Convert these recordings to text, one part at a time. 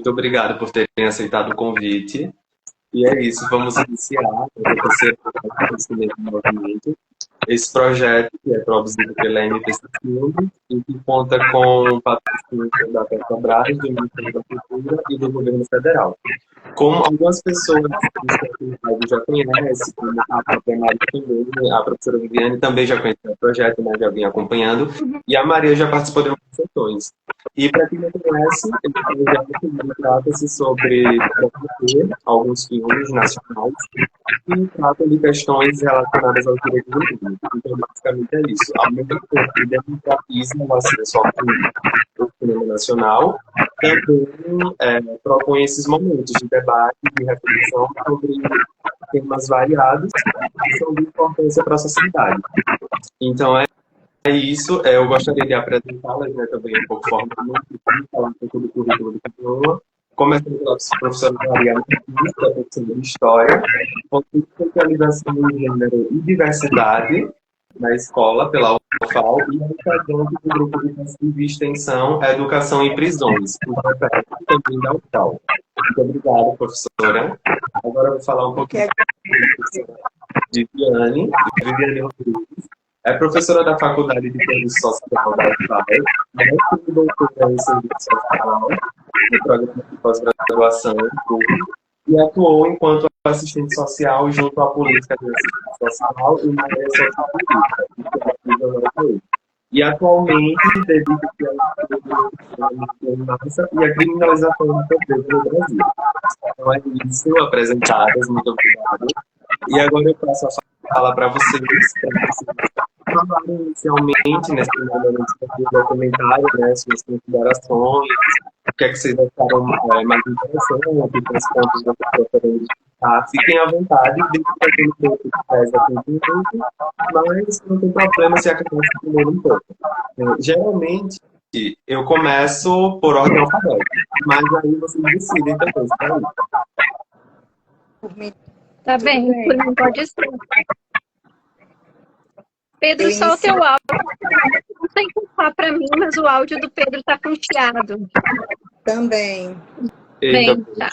muito obrigado por terem aceitado o convite. E é isso, vamos iniciar a terceira parte do movimento. Esse projeto, que é produzido pela MPC Filmes, e que conta com o patrocínio da Petrobras, do Ministério da Cultura e do Governo Federal. Como algumas pessoas que já conhecem, como a própria Maria também, a professora Viviane também já conhece o projeto, né, já vinha acompanhando, e a Maria já participou de algumas sessões. E para quem não conhece, esse projeto trata-se sobre promover alguns filmes nacionais que tratam de questões relacionadas aos direitos humanos. Então, basicamente é isso. Ao mesmo tempo que democratiza o acesso ao cinema nacional, também propõe esses momentos de debate, de reflexão sobre temas variados que são de importância para a sociedade. Então, é isso. Eu gostaria de apresentá-las, né, também um pouco formalmente, falar um pouco do currículo do diploma, começando pela professora Maria Martins, da professora de História, com especialização em Gênero e Diversidade na escola, pela UFAL, e a integrante do grupo de pesquisa e extensão Educação em Prisões, o PPF, também da UFAL. Muito obrigado, professora. Agora eu vou falar um pouquinho de Viviane Rodrigues. É professora da Faculdade de Serviço Social da UFAL, mestre e doutora em Serviço Social, no programa de pós-graduação e atuou enquanto assistente social junto à política de assistência social e na área social política. E atualmente dedica-se à massa e à criminalização do poder no Brasil. Então é isso, apresentadas, muito obrigado. E agora eu passo a fala para vocês, falarem inicialmente, nesse momento do documentário, né, suas considerações, o que é que vocês acharam mais interessante, os pontos que vocês gostariam de destacar. Fiquem à vontade, dentro daquele tempo que pesa 15 minutos, mas não tem problema se acabar primeiro um pouco. Geralmente, eu começo por ordem alfabética, mas aí vocês decidem também, Tá bem, por mim pode ser. Pedro, só o teu áudio. Não sei culpar para mim, mas o áudio do Pedro tá com chiado. Também. Eita, tá.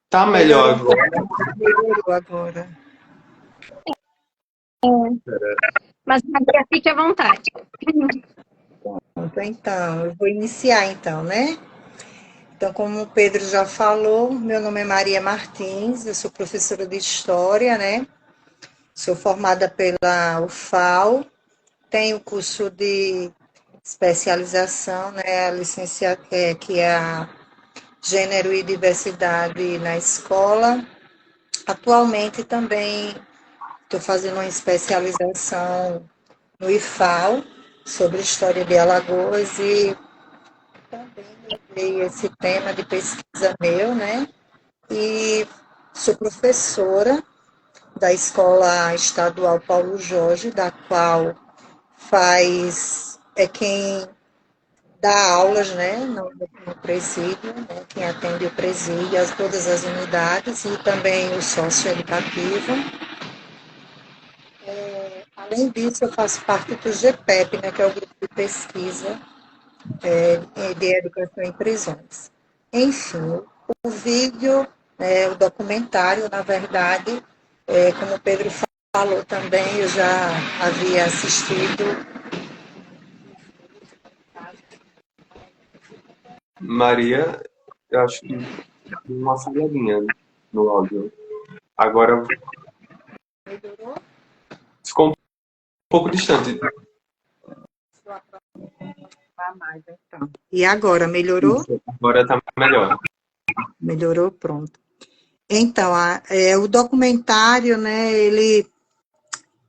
Tá melhor agora. Melhorou agora. Mas Maria, fique à vontade. Então, eu vou iniciar então, né? Então, como o Pedro já falou, meu nome é Maria Martins, eu sou professora de História, né? Sou formada pela UFAL, tenho curso de especialização, né? A licenciatura que é a Gênero e Diversidade na escola. Atualmente também estou fazendo uma especialização no IFAL, sobre história de Alagoas, e também levei esse tema de pesquisa meu, né? E sou professora da Escola Estadual Paulo Jorge, da qual é quem dá aulas, né, no presídio, né, quem atende o presídio, todas as unidades, e também o socioeducativo. Além disso, eu faço parte do GPEP, né, que é o grupo de pesquisa de educação em prisões. Enfim, o vídeo, o documentário, na verdade, como o Pedro falou também, eu já havia assistido. Maria, eu acho que tem uma falhadinha no áudio. Agora Melhorou? ficou um pouco distante. Mais, então. E agora, melhorou? Isso, agora está melhor. Melhorou, pronto. Então, o documentário, né, ele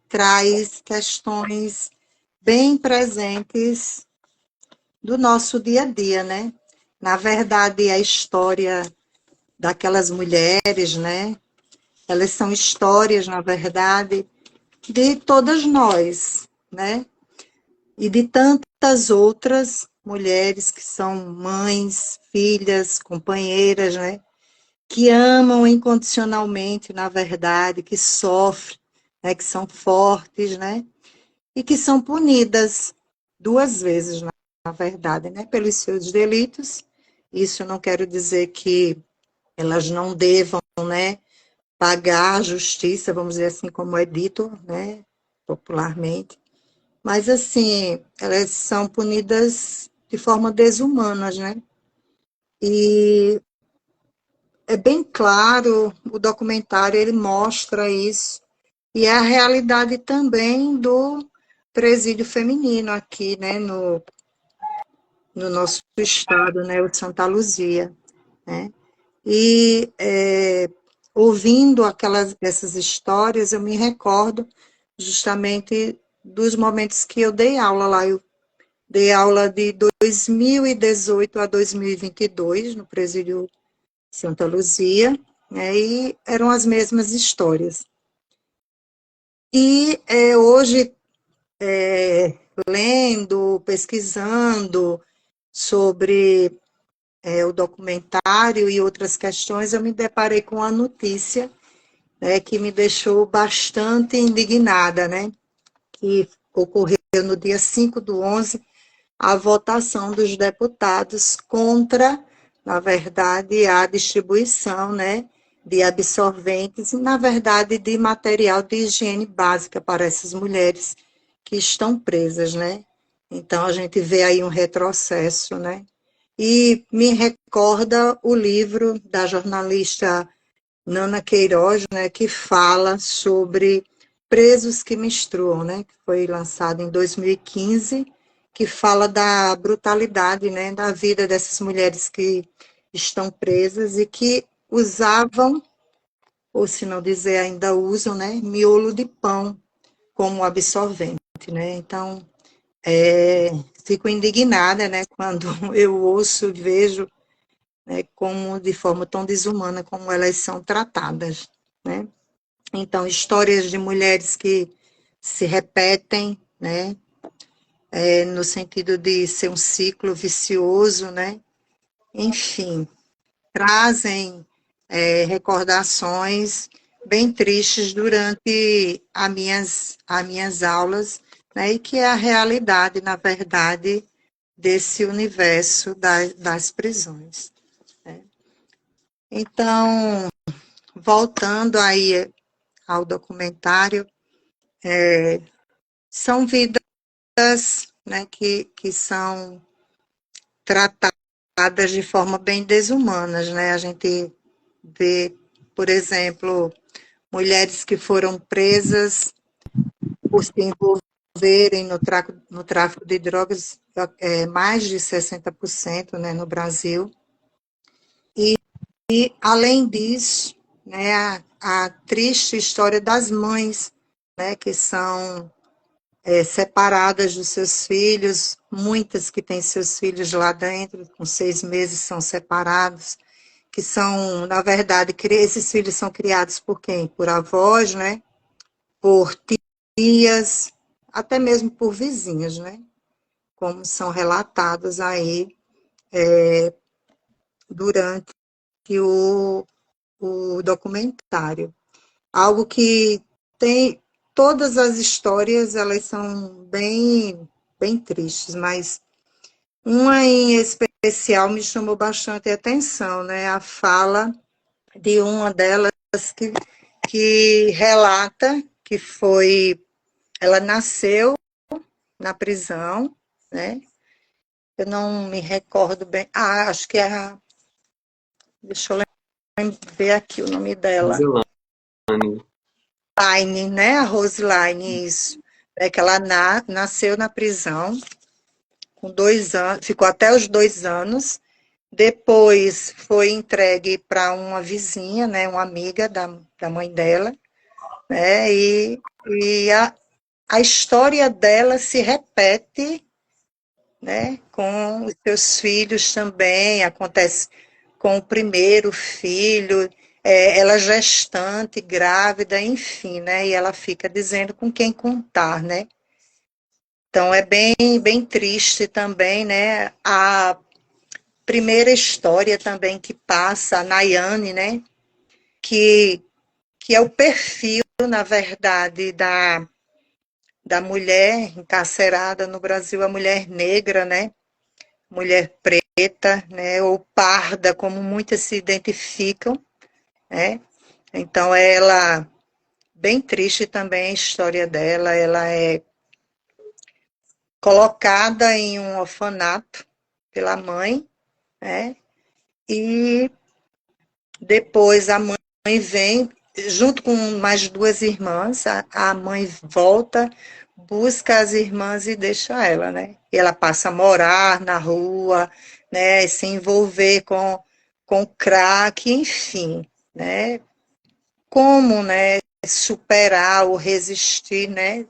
traz questões bem presentes do nosso dia a dia, né? Na verdade, a história daquelas mulheres, né? Elas são histórias, na verdade, de todas nós, né? E de tantas outras mulheres que são mães, filhas, companheiras, né? Que amam incondicionalmente, na verdade, que sofrem, né? Que são fortes, né? E que são punidas 2 vezes, na na verdade, né, pelos seus delitos. Isso não quero dizer que elas não devam, né, pagar a justiça, vamos dizer assim, como é dito, né, popularmente. Mas, assim, elas são punidas de forma desumana, né? E é bem claro, o documentário, ele mostra isso, e é a realidade também do presídio feminino aqui, né, no nosso estado, né, o Santa Luzia, né? E ouvindo essas histórias, eu me recordo justamente dos momentos que eu dei aula lá. Eu dei aula de 2018 a 2022 no presídio Santa Luzia, né, e eram as mesmas histórias. E hoje, lendo, pesquisando sobre o documentário e outras questões, eu me deparei com a notícia, né, que me deixou bastante indignada, né, que ocorreu no dia 5/11, a votação dos deputados contra, na verdade, a distribuição, né, de absorventes e, na verdade, de material de higiene básica para essas mulheres que estão presas, né. Então, a gente vê aí um retrocesso, né. E me recorda o livro da jornalista Nana Queiroz, né, que fala sobre Presos que Menstruam, né, que foi lançado em 2015, que fala da brutalidade, né, da vida dessas mulheres que estão presas e que usavam, ou se não dizer ainda usam, né, miolo de pão como absorvente, né. Então, fico indignada, né, quando eu ouço e vejo, né, como de forma tão desumana como elas são tratadas, né. Então, histórias de mulheres que se repetem, né, no sentido de ser um ciclo vicioso, né, enfim, trazem recordações bem tristes durante as minhas aulas, né, e que é a realidade, na verdade, desse universo das prisões, né. Então, voltando aí ao documentário, são vidas, né, que são tratadas de forma bem desumanas, né? A gente vê, por exemplo, mulheres que foram presas por se envolverem no tráfico de drogas, mais de 60%, né, no Brasil. E, além disso, né, a triste história das mães, né, que são separadas dos seus filhos, muitas que têm seus filhos lá dentro, com 6 meses são separados, que são, na verdade, esses filhos são criados por quem? Por avós, né? Por tias, até mesmo por vizinhos, né? Como são relatados aí durante o documentário. Algo que tem, todas as histórias, elas são bem tristes, mas uma em especial me chamou bastante atenção, né? A fala de uma delas que relata que ela nasceu na prisão, né? Eu não me recordo bem. Acho que deixa eu ver aqui o nome dela. Roselane. Laine, né? A Roseline, isso. É que ela nasceu na prisão com 2 anos, ficou até os 2 anos. Depois foi entregue para uma vizinha, né? Uma amiga da mãe dela, né? E a história dela se repete, né? Com os seus filhos também, acontece com o primeiro filho, ela gestante, grávida, enfim, né? E ela fica dizendo com quem contar, né? Então é bem triste também, né? A primeira história também que passa, a Nayane, né? Que é o perfil, na verdade, da mulher encarcerada no Brasil, a mulher negra, né? mulher preta, né, ou parda, como muitas se identificam, né? Então, ela, bem triste também a história dela, ela é colocada em um orfanato pela mãe, né? E depois a mãe vem, junto com mais duas irmãs, a mãe volta, busca as irmãs e deixa ela, né? E ela passa a morar na rua, né? Se envolver com crack, enfim, né? Como, né? Superar ou resistir, né?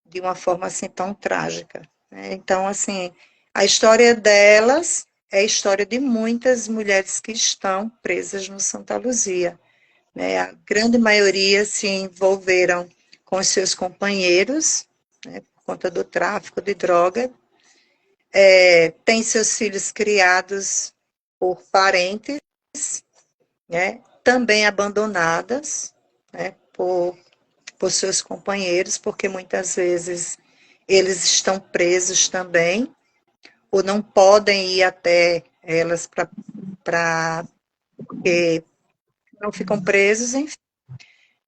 De uma forma assim tão trágica, né? Então, assim, a história delas é a história de muitas mulheres que estão presas no Santa Luzia, né? A grande maioria se envolveram com os seus companheiros, né, por conta do tráfico de droga, tem seus filhos criados por parentes, né, também abandonadas, né, por seus companheiros, porque muitas vezes eles estão presos também, ou não podem ir até elas para porque não ficam presos, enfim.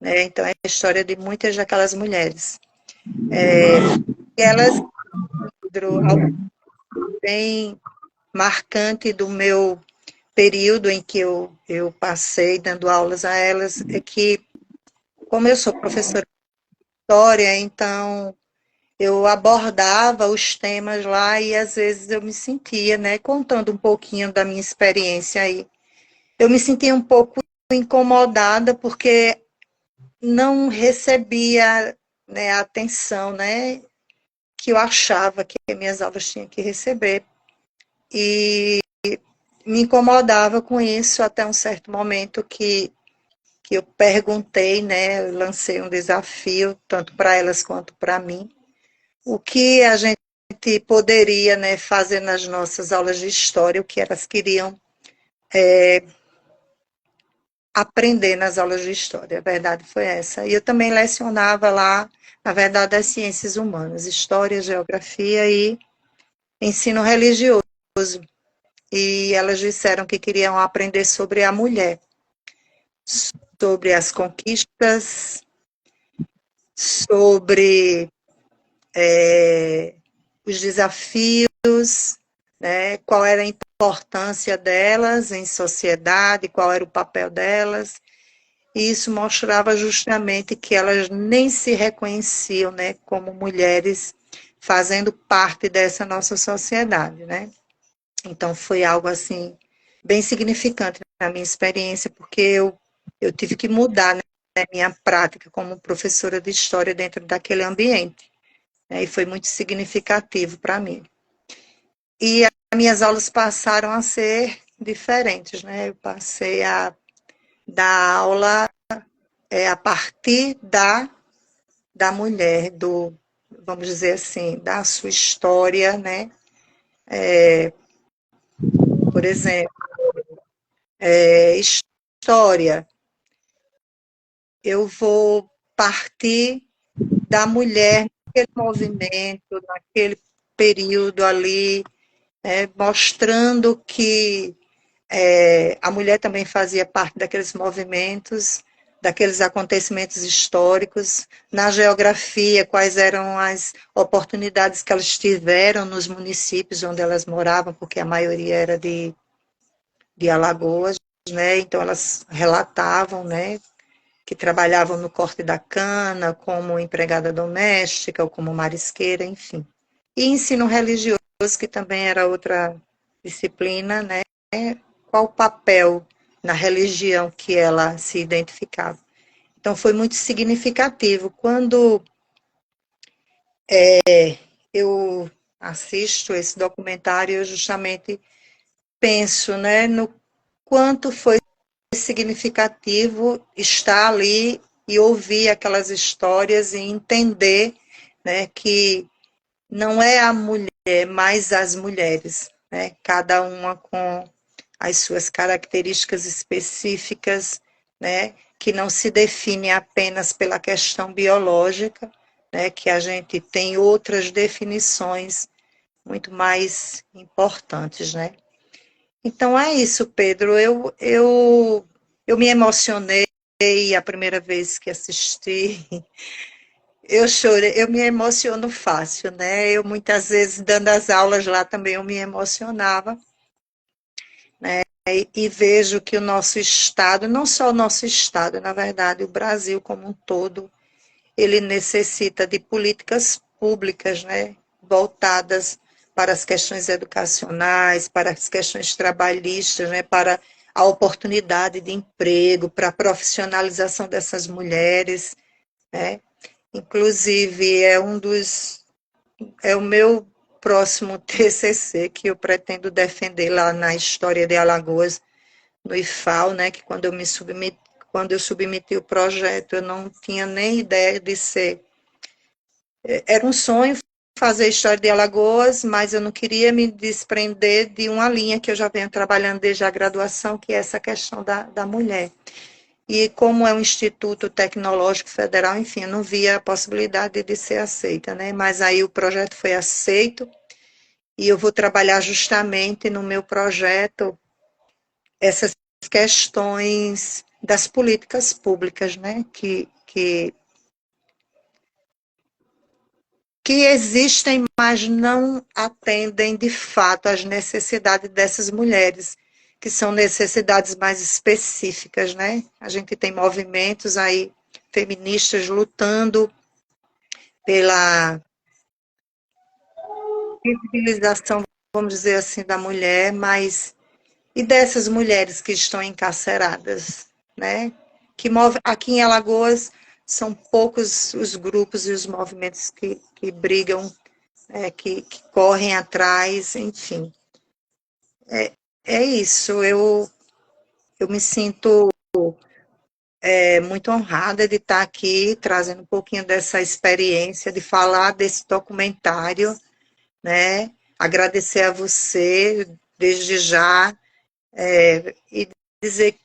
Né? Então, é a história de muitas daquelas mulheres. Elas, algo bem marcante do meu período em que eu passei dando aulas a elas, é que, como eu sou professora de história, então eu abordava os temas lá e às vezes eu me sentia, né, contando um pouquinho da minha experiência aí, eu me sentia um pouco incomodada porque não recebia, né, a atenção, né, que eu achava que minhas aulas tinham que receber. E me incomodava com isso até um certo momento que eu perguntei, né, eu lancei um desafio, tanto para elas quanto para mim, o que a gente poderia, né, fazer nas nossas aulas de história, o que elas queriam aprender nas aulas de história. A verdade foi essa. E eu também lecionava lá, na verdade, as ciências humanas, história, geografia e ensino religioso. E elas disseram que queriam aprender sobre a mulher, sobre as conquistas, sobre os desafios, né, qual era a importância delas em sociedade, qual era o papel delas. E isso mostrava justamente que elas nem se reconheciam, né, como mulheres fazendo parte dessa nossa sociedade, né? Então foi algo assim bem significante na minha experiência, porque eu tive que mudar, né, minha prática como professora de história dentro daquele ambiente, né, e foi muito significativo para mim. E as minhas aulas passaram a ser diferentes, né? Eu passei a dar aula a partir da mulher, vamos dizer assim, da sua história, né? Por exemplo, história, eu vou partir da mulher naquele movimento, naquele período ali, mostrando que a mulher também fazia parte daqueles movimentos, daqueles acontecimentos históricos, na geografia, quais eram as oportunidades que elas tiveram nos municípios onde elas moravam, porque a maioria era de Alagoas, né? Então elas relatavam, né, que trabalhavam no corte da cana, como empregada doméstica ou como marisqueira, enfim. E ensino religioso, que também era outra disciplina, né? Qual o papel na religião que ela se identificava. Então, foi muito significativo. Quando eu assisto esse documentário, eu justamente penso, né, no quanto foi significativo estar ali e ouvir aquelas histórias e entender, né, que não é a mulher, mas as mulheres, né, cada uma com as suas características específicas, né, que não se define apenas pela questão biológica, né, que a gente tem outras definições muito mais importantes, né? Então é isso, Pedro. Eu me emocionei a primeira vez que assisti. Eu chorei, eu me emociono fácil, né? Eu muitas vezes dando as aulas lá também eu me emocionava, né? E vejo que o nosso estado, não só o nosso estado, na verdade, o Brasil como um todo, ele necessita de políticas públicas, né? Voltadas para as questões educacionais, para as questões trabalhistas, né? Para a oportunidade de emprego, para a profissionalização dessas mulheres, né? Inclusive, é o meu próximo TCC que eu pretendo defender lá na História de Alagoas, no IFAL, né, que quando eu submeti o projeto, eu não tinha nem ideia de ser. Era um sonho fazer História de Alagoas, mas eu não queria me desprender de uma linha que eu já venho trabalhando desde a graduação, que é essa questão da mulher. E como é um instituto tecnológico federal, enfim, eu não via a possibilidade de ser aceita, né? Mas aí o projeto foi aceito e eu vou trabalhar justamente no meu projeto essas questões das políticas públicas, né? Que existem, mas não atendem de fato às necessidades dessas mulheres, que são necessidades mais específicas, né? A gente tem movimentos aí feministas lutando pela visibilização, vamos dizer assim, da mulher, mas e dessas mulheres que estão encarceradas, né? Aqui em Alagoas são poucos os grupos e os movimentos que brigam, que correm atrás, enfim. É isso, eu me sinto muito honrada de estar aqui trazendo um pouquinho dessa experiência, de falar desse documentário, né? Agradecer a você desde já, e dizer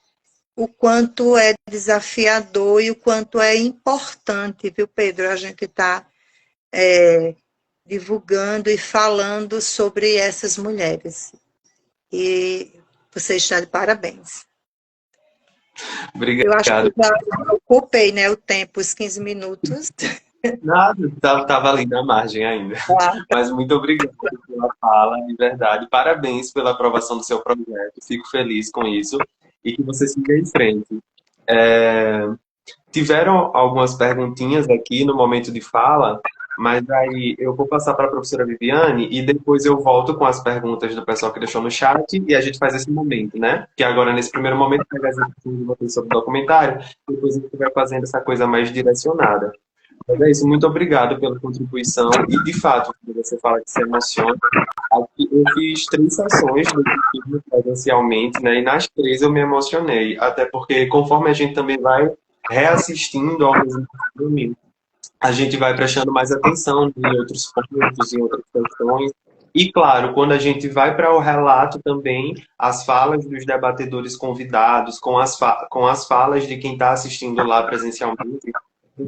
o quanto é desafiador e o quanto é importante, viu, Pedro? A gente está divulgando e falando sobre essas mulheres. E você está de parabéns. Eu acho que Obrigado. eu já ocupei, né, o tempo, os 15 minutos. Nada, estava ali na margem ainda. Tá? Mas muito obrigado pela fala, de verdade. Parabéns pela aprovação do seu projeto. Fico feliz com isso e que você siga em frente. É, tiveram algumas perguntinhas aqui no momento de fala, mas aí eu vou passar para a professora Viviane e depois eu volto com as perguntas do pessoal que deixou no chat e a gente faz esse momento, né? Que agora, nesse primeiro momento, pega as informações de vocês sobre o documentário, depois a gente vai fazendo essa coisa mais direcionada. Mas é isso, muito obrigado pela contribuição. E, de fato, quando você fala que se emociona, aqui eu fiz 3 sessões do filme presencialmente, né? E nas 3 eu me emocionei. Até porque, conforme a gente também vai reassistindo ao mesmo filme, a gente vai prestando mais atenção em outros pontos, em outras questões. E, claro, quando a gente vai para o relato também, as falas dos debatedores convidados, com as falas de quem está assistindo lá presencialmente,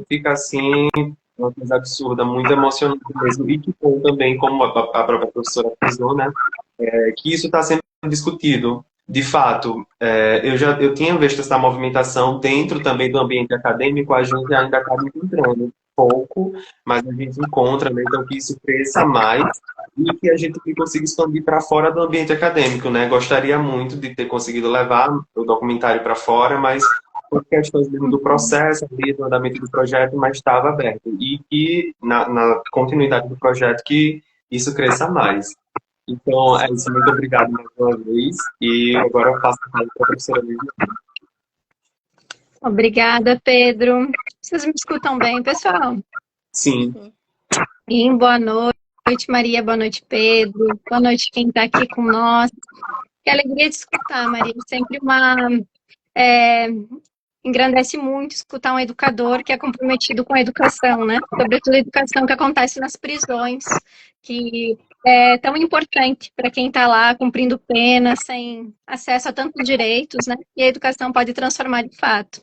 fica assim, uma coisa absurda, muito emocionante mesmo. E que bom também, como a própria professora frisou, né, que isso está sendo discutido. De fato, eu tinha visto essa movimentação dentro também do ambiente acadêmico, a gente ainda acaba encontrando pouco, mas a gente encontra, né, então que isso cresça mais e que a gente consiga expandir para fora do ambiente acadêmico, né? Gostaria muito de ter conseguido levar o documentário para fora, mas por questões mesmo do processo, ali, do andamento do projeto, mas estava aberto. E que, na continuidade do projeto, que isso cresça mais. Então, é isso. Muito obrigado mais uma vez. E agora eu passo a palavra para a professora Viviane. Obrigada, Pedro. Vocês me escutam bem, pessoal? Sim. E boa noite, Maria. Boa noite, Pedro. Boa noite quem está aqui com nós. Que alegria de escutar, Maria. Sempre engrandece muito escutar um educador que é comprometido com a educação, né? Sobretudo a educação que acontece nas prisões, que é tão importante para quem está lá cumprindo pena, sem acesso a tantos direitos, né? E a educação pode transformar de fato.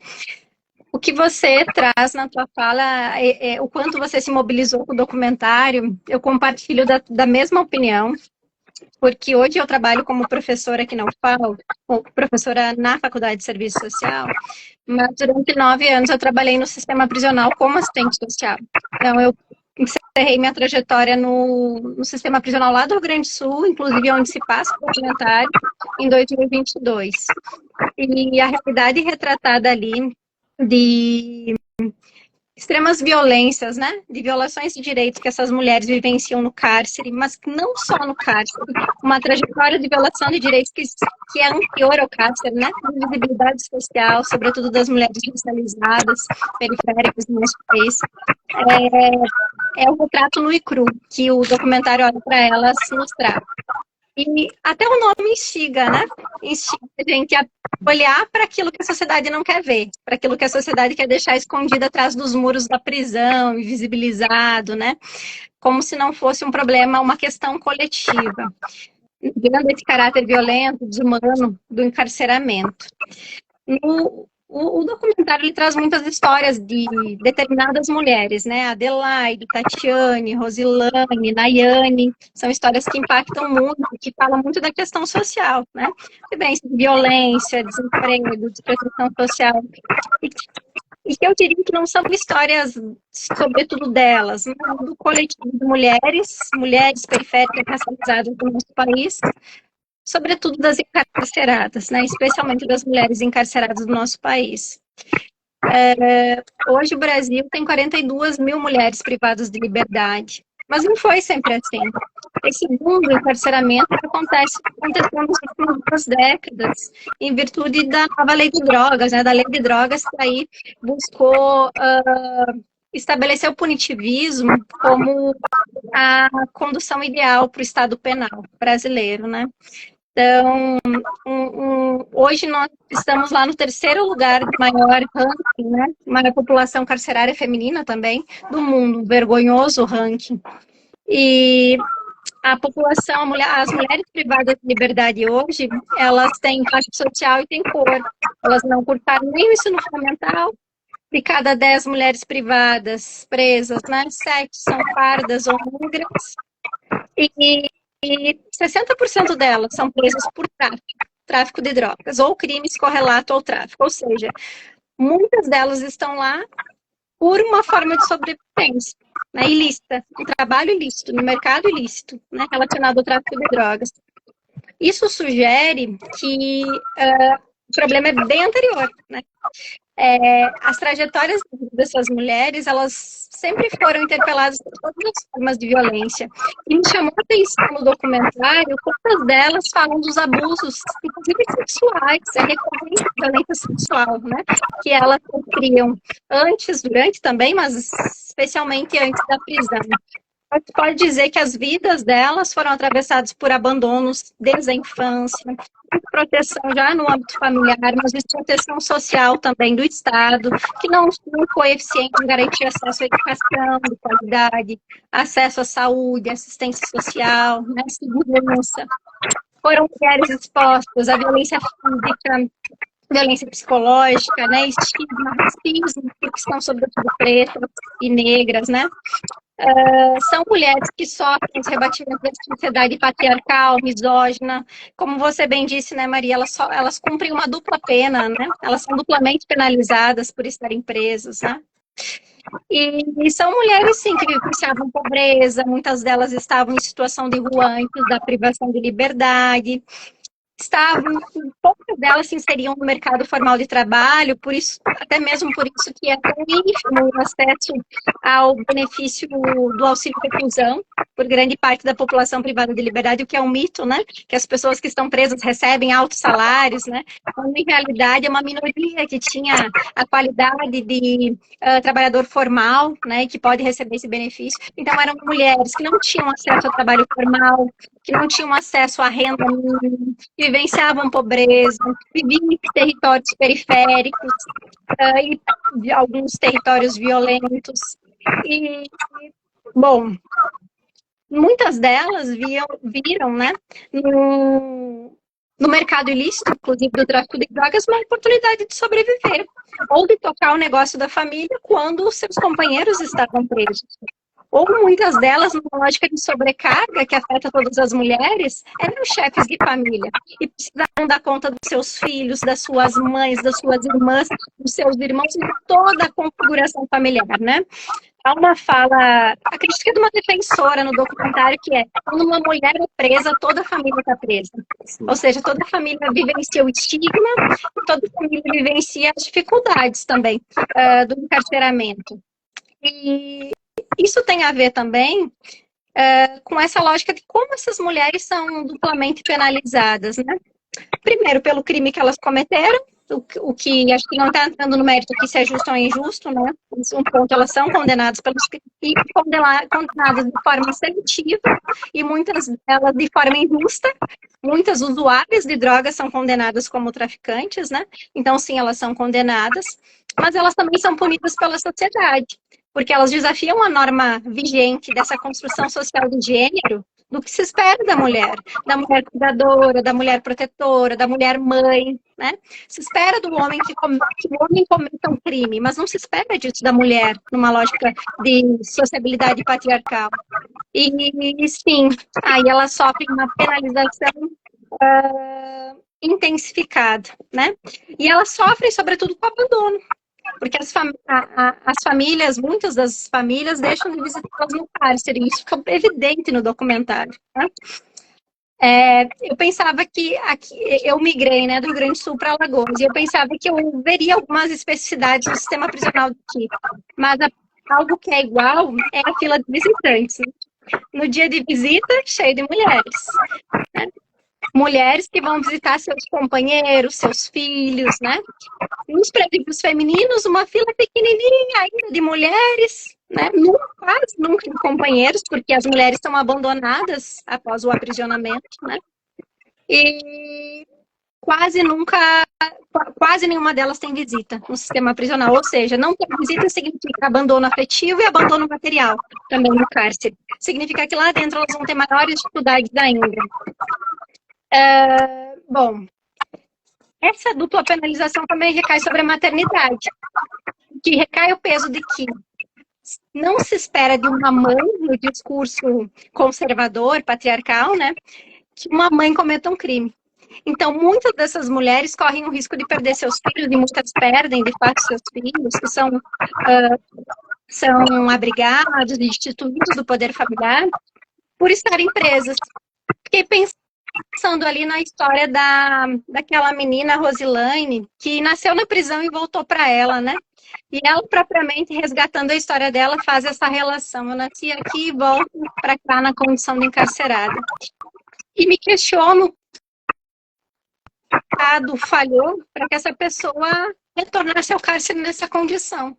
O que você traz na tua fala, o quanto você se mobilizou com o documentário, eu compartilho da mesma opinião, porque hoje eu trabalho como professora aqui na UFAL, professora na Faculdade de Serviço Social, mas durante 9 anos eu trabalhei no sistema prisional como assistente social. Então, eu encerrei minha trajetória no sistema prisional lá do Rio Grande do Sul, inclusive onde se passa o documentário, em 2022. E a realidade retratada ali de extremas violências, né? De violações de direitos que essas mulheres vivenciam no cárcere, mas não só no cárcere, uma trajetória de violação de direitos que é anterior ao cárcere, né? Invisibilidade social, sobretudo das mulheres racializadas, periféricas do nosso país. É o retrato nu e cru que o documentário olha para elas mostrar. E até o nome instiga, né? Instiga a gente a olhar para aquilo que a sociedade não quer ver, para aquilo que a sociedade quer deixar escondido atrás dos muros da prisão, invisibilizado, né? Como se não fosse um problema, uma questão coletiva. Vendo esse caráter violento, desumano do encarceramento. O documentário ele traz muitas histórias de determinadas mulheres, né? Adelaide, Tatiane, Rosilane, Nayane, são histórias que impactam muito, que falam muito da questão social, né? Vivência de violência, desemprego, desprotecção social. E que eu diria que não são histórias, sobretudo delas, mas do coletivo de mulheres periféricas racializadas do nosso país, sobretudo das encarceradas, né? Especialmente das mulheres encarceradas do nosso país. Hoje o Brasil tem 42 mil mulheres privadas de liberdade, mas não foi sempre assim. Esse boom do encarceramento aconteceu nas últimas 2 décadas, em virtude da nova lei de drogas, né? Da lei de drogas que aí buscou estabelecer o punitivismo como a condução ideal para o Estado penal brasileiro, né? Então, hoje nós estamos lá no 3º lugar de maior ranking, né? Maior população carcerária feminina também do mundo, um vergonhoso ranking. E a população, as mulheres privadas de liberdade hoje, elas têm classe social e têm cor. Elas não cursaram nem o ensino fundamental. De cada 10 mulheres privadas presas, né, 7 são pardas ou negras. E 60% delas são presas por tráfico de drogas, ou crimes correlatos ao tráfico. Ou seja, muitas delas estão lá por uma forma de sobrevivência, né, ilícita, um trabalho ilícito, no mercado ilícito, né, relacionado ao tráfico de drogas. Isso sugere que o problema é bem anterior, né? As trajetórias dessas mulheres, elas sempre foram interpeladas por todas as formas de violência. E me chamou a atenção no documentário quantas delas falam dos abusos, inclusive sexuais, recorrente violência sexual, né? Que elas sofriam antes, durante também, mas especialmente antes da prisão. A gente pode dizer que as vidas delas foram atravessadas por abandonos desde a infância, proteção já no âmbito familiar, mas de proteção social também do Estado, que não foi eficiente em garantir acesso à educação de qualidade, acesso à saúde, assistência social, né, segurança. Foram mulheres expostas à violência física, violência psicológica, né, estigma, racismo, porque são sobretudo pretas e negras, né? São mulheres que sofrem os rebatimentos da sociedade patriarcal, misógina. Como você bem disse, né, Maria, elas cumprem uma dupla pena, né? Elas são duplamente penalizadas por estarem presas, né? E são mulheres, sim, que vivenciavam pobreza, muitas delas estavam em situação de rua antes da privação de liberdade, poucas delas se inseriam no mercado formal de trabalho, por isso, até mesmo por isso que é tão ínfimo o acesso ao benefício do auxílio reclusão por grande parte da população privada de liberdade, o que é um mito, né? Que as pessoas que estão presas recebem altos salários, né? Quando, em realidade, é uma minoria que tinha a qualidade de trabalhador formal, né? Que pode receber esse benefício. Então, eram mulheres que não tinham acesso ao trabalho formal, que não tinham acesso à renda mínima, que vivenciavam pobreza, viviam em territórios periféricos, e alguns territórios violentos. E, bom, muitas delas viram, né, no mercado ilícito, inclusive do tráfico de drogas, uma oportunidade de sobreviver ou de tocar o negócio da família quando os seus companheiros estavam presos. Ou muitas delas, numa lógica de sobrecarga que afeta todas as mulheres, eram chefes de família e precisavam dar conta dos seus filhos, das suas mães, das suas irmãs, dos seus irmãos e de toda a configuração familiar, né? Há uma fala, acredito que é de uma defensora no documentário, que é: quando uma mulher é presa, toda a família está presa. Ou seja, toda a família vivencia o estigma e toda a família vivencia as dificuldades também do encarceramento. E isso tem a ver também com essa lógica de como essas mulheres são duplamente penalizadas, né? Primeiro, pelo crime que elas cometeram, o que acho que não está entrando no mérito que se é justo ou injusto, né? Um ponto, elas são condenadas pelos crimes, condenadas de forma seletiva e muitas delas de forma injusta. Muitas usuárias de drogas são condenadas como traficantes, né? Então, sim, elas são condenadas, mas elas também são punidas pela sociedade, porque elas desafiam a norma vigente dessa construção social de gênero, do que se espera da mulher cuidadora, da mulher protetora, da mulher mãe, né? Se espera do homem que o homem cometa um crime, mas não se espera disso da mulher, numa lógica de sociabilidade patriarcal. E sim, aí ela sofre uma penalização intensificada, né? E ela sofre, sobretudo, com o abandono. Porque as famílias, muitas das famílias deixam de visitá-las no cárcere, e isso fica evidente no documentário, né? Eu pensava que eu migrei, né, do Rio Grande do Sul para Alagoas, e eu pensava que eu veria algumas especificidades do sistema prisional daqui, mas algo que é igual é a fila de visitantes. No dia de visita, cheio de mulheres, né? Mulheres que vão visitar seus companheiros, seus filhos, né? Nos presídios femininos, uma fila pequenininha ainda de mulheres, né? Quase nunca de companheiros, porque as mulheres são abandonadas após o aprisionamento, né? E quase nenhuma delas tem visita no sistema prisional. Ou seja, não ter visita significa abandono afetivo e abandono material também no cárcere. Significa que lá dentro elas vão ter maiores dificuldades ainda. Bom, essa dupla penalização também recai sobre a maternidade, que recai o peso de que não se espera de uma mãe, no discurso conservador, patriarcal, né, que uma mãe cometa um crime. Então, muitas dessas mulheres correm o risco de perder seus filhos, e muitas perdem, de fato, seus filhos, que são abrigados e destituídos do poder familiar, por estarem presas. Fiquei pensando ali na história daquela menina, Rosilane, que nasceu na prisão e voltou para ela, né? E ela, propriamente, resgatando a história dela, faz essa relação. Eu nasci aqui e volto para cá na condição de encarcerada. E me questiono, o Estado falhou para que essa pessoa retornasse ao cárcere nessa condição.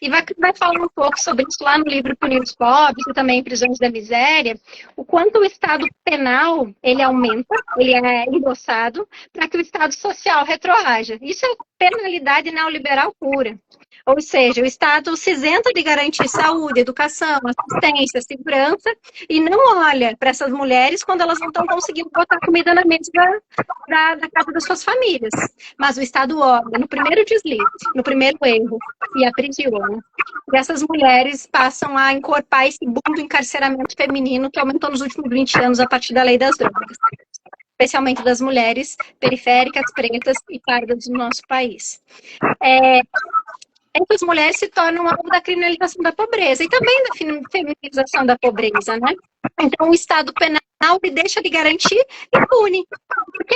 E vai falar um pouco sobre isso lá no livro Punir os Pobres e também Prisões da Miséria, o quanto o Estado penal, ele aumenta, ele é endossado para que o Estado social retroaja. Isso é penalidade neoliberal pura. Ou seja, o Estado se isenta de garantir saúde, educação, assistência, segurança, e não olha para essas mulheres quando elas não estão conseguindo botar comida na mesa da casa das suas famílias. Mas o Estado olha no primeiro deslize, no primeiro erro, e aprisiona. E essas mulheres passam a encorpar esse boom do encarceramento feminino que aumentou nos últimos 20 anos a partir da lei das drogas, especialmente das mulheres periféricas, pretas e pardas do nosso país. Essas mulheres se tornam alvo da criminalização da pobreza e também da feminização da pobreza, né? Então, o Estado penal deixa de garantir e pune, porque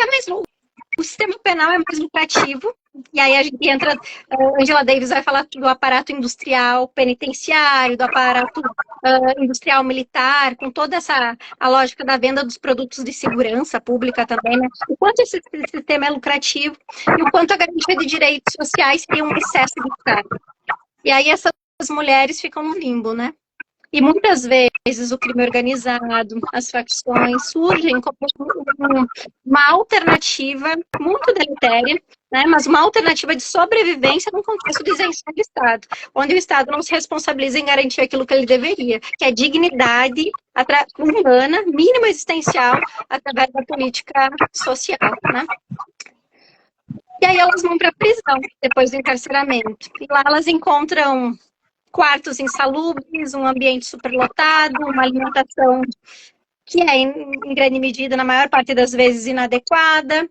o sistema penal é mais lucrativo, e aí a gente entra, Angela Davis vai falar do aparato industrial penitenciário, do aparato industrial militar, com toda a lógica da venda dos produtos de segurança pública também, né? O quanto esse sistema é lucrativo e o quanto a garantia de direitos sociais tem um excesso de carga. E aí essas mulheres ficam no limbo, né? E muitas vezes o crime organizado, as facções surgem como uma alternativa muito deletéria, né, mas uma alternativa de sobrevivência num contexto de isenção do Estado, onde o Estado não se responsabiliza em garantir aquilo que ele deveria, que é dignidade humana, mínima existencial, através da política social, né? E aí elas vão para a prisão, depois do encarceramento. E lá elas encontram quartos insalubres, um ambiente superlotado, uma alimentação que é, em grande medida, na maior parte das vezes, inadequada,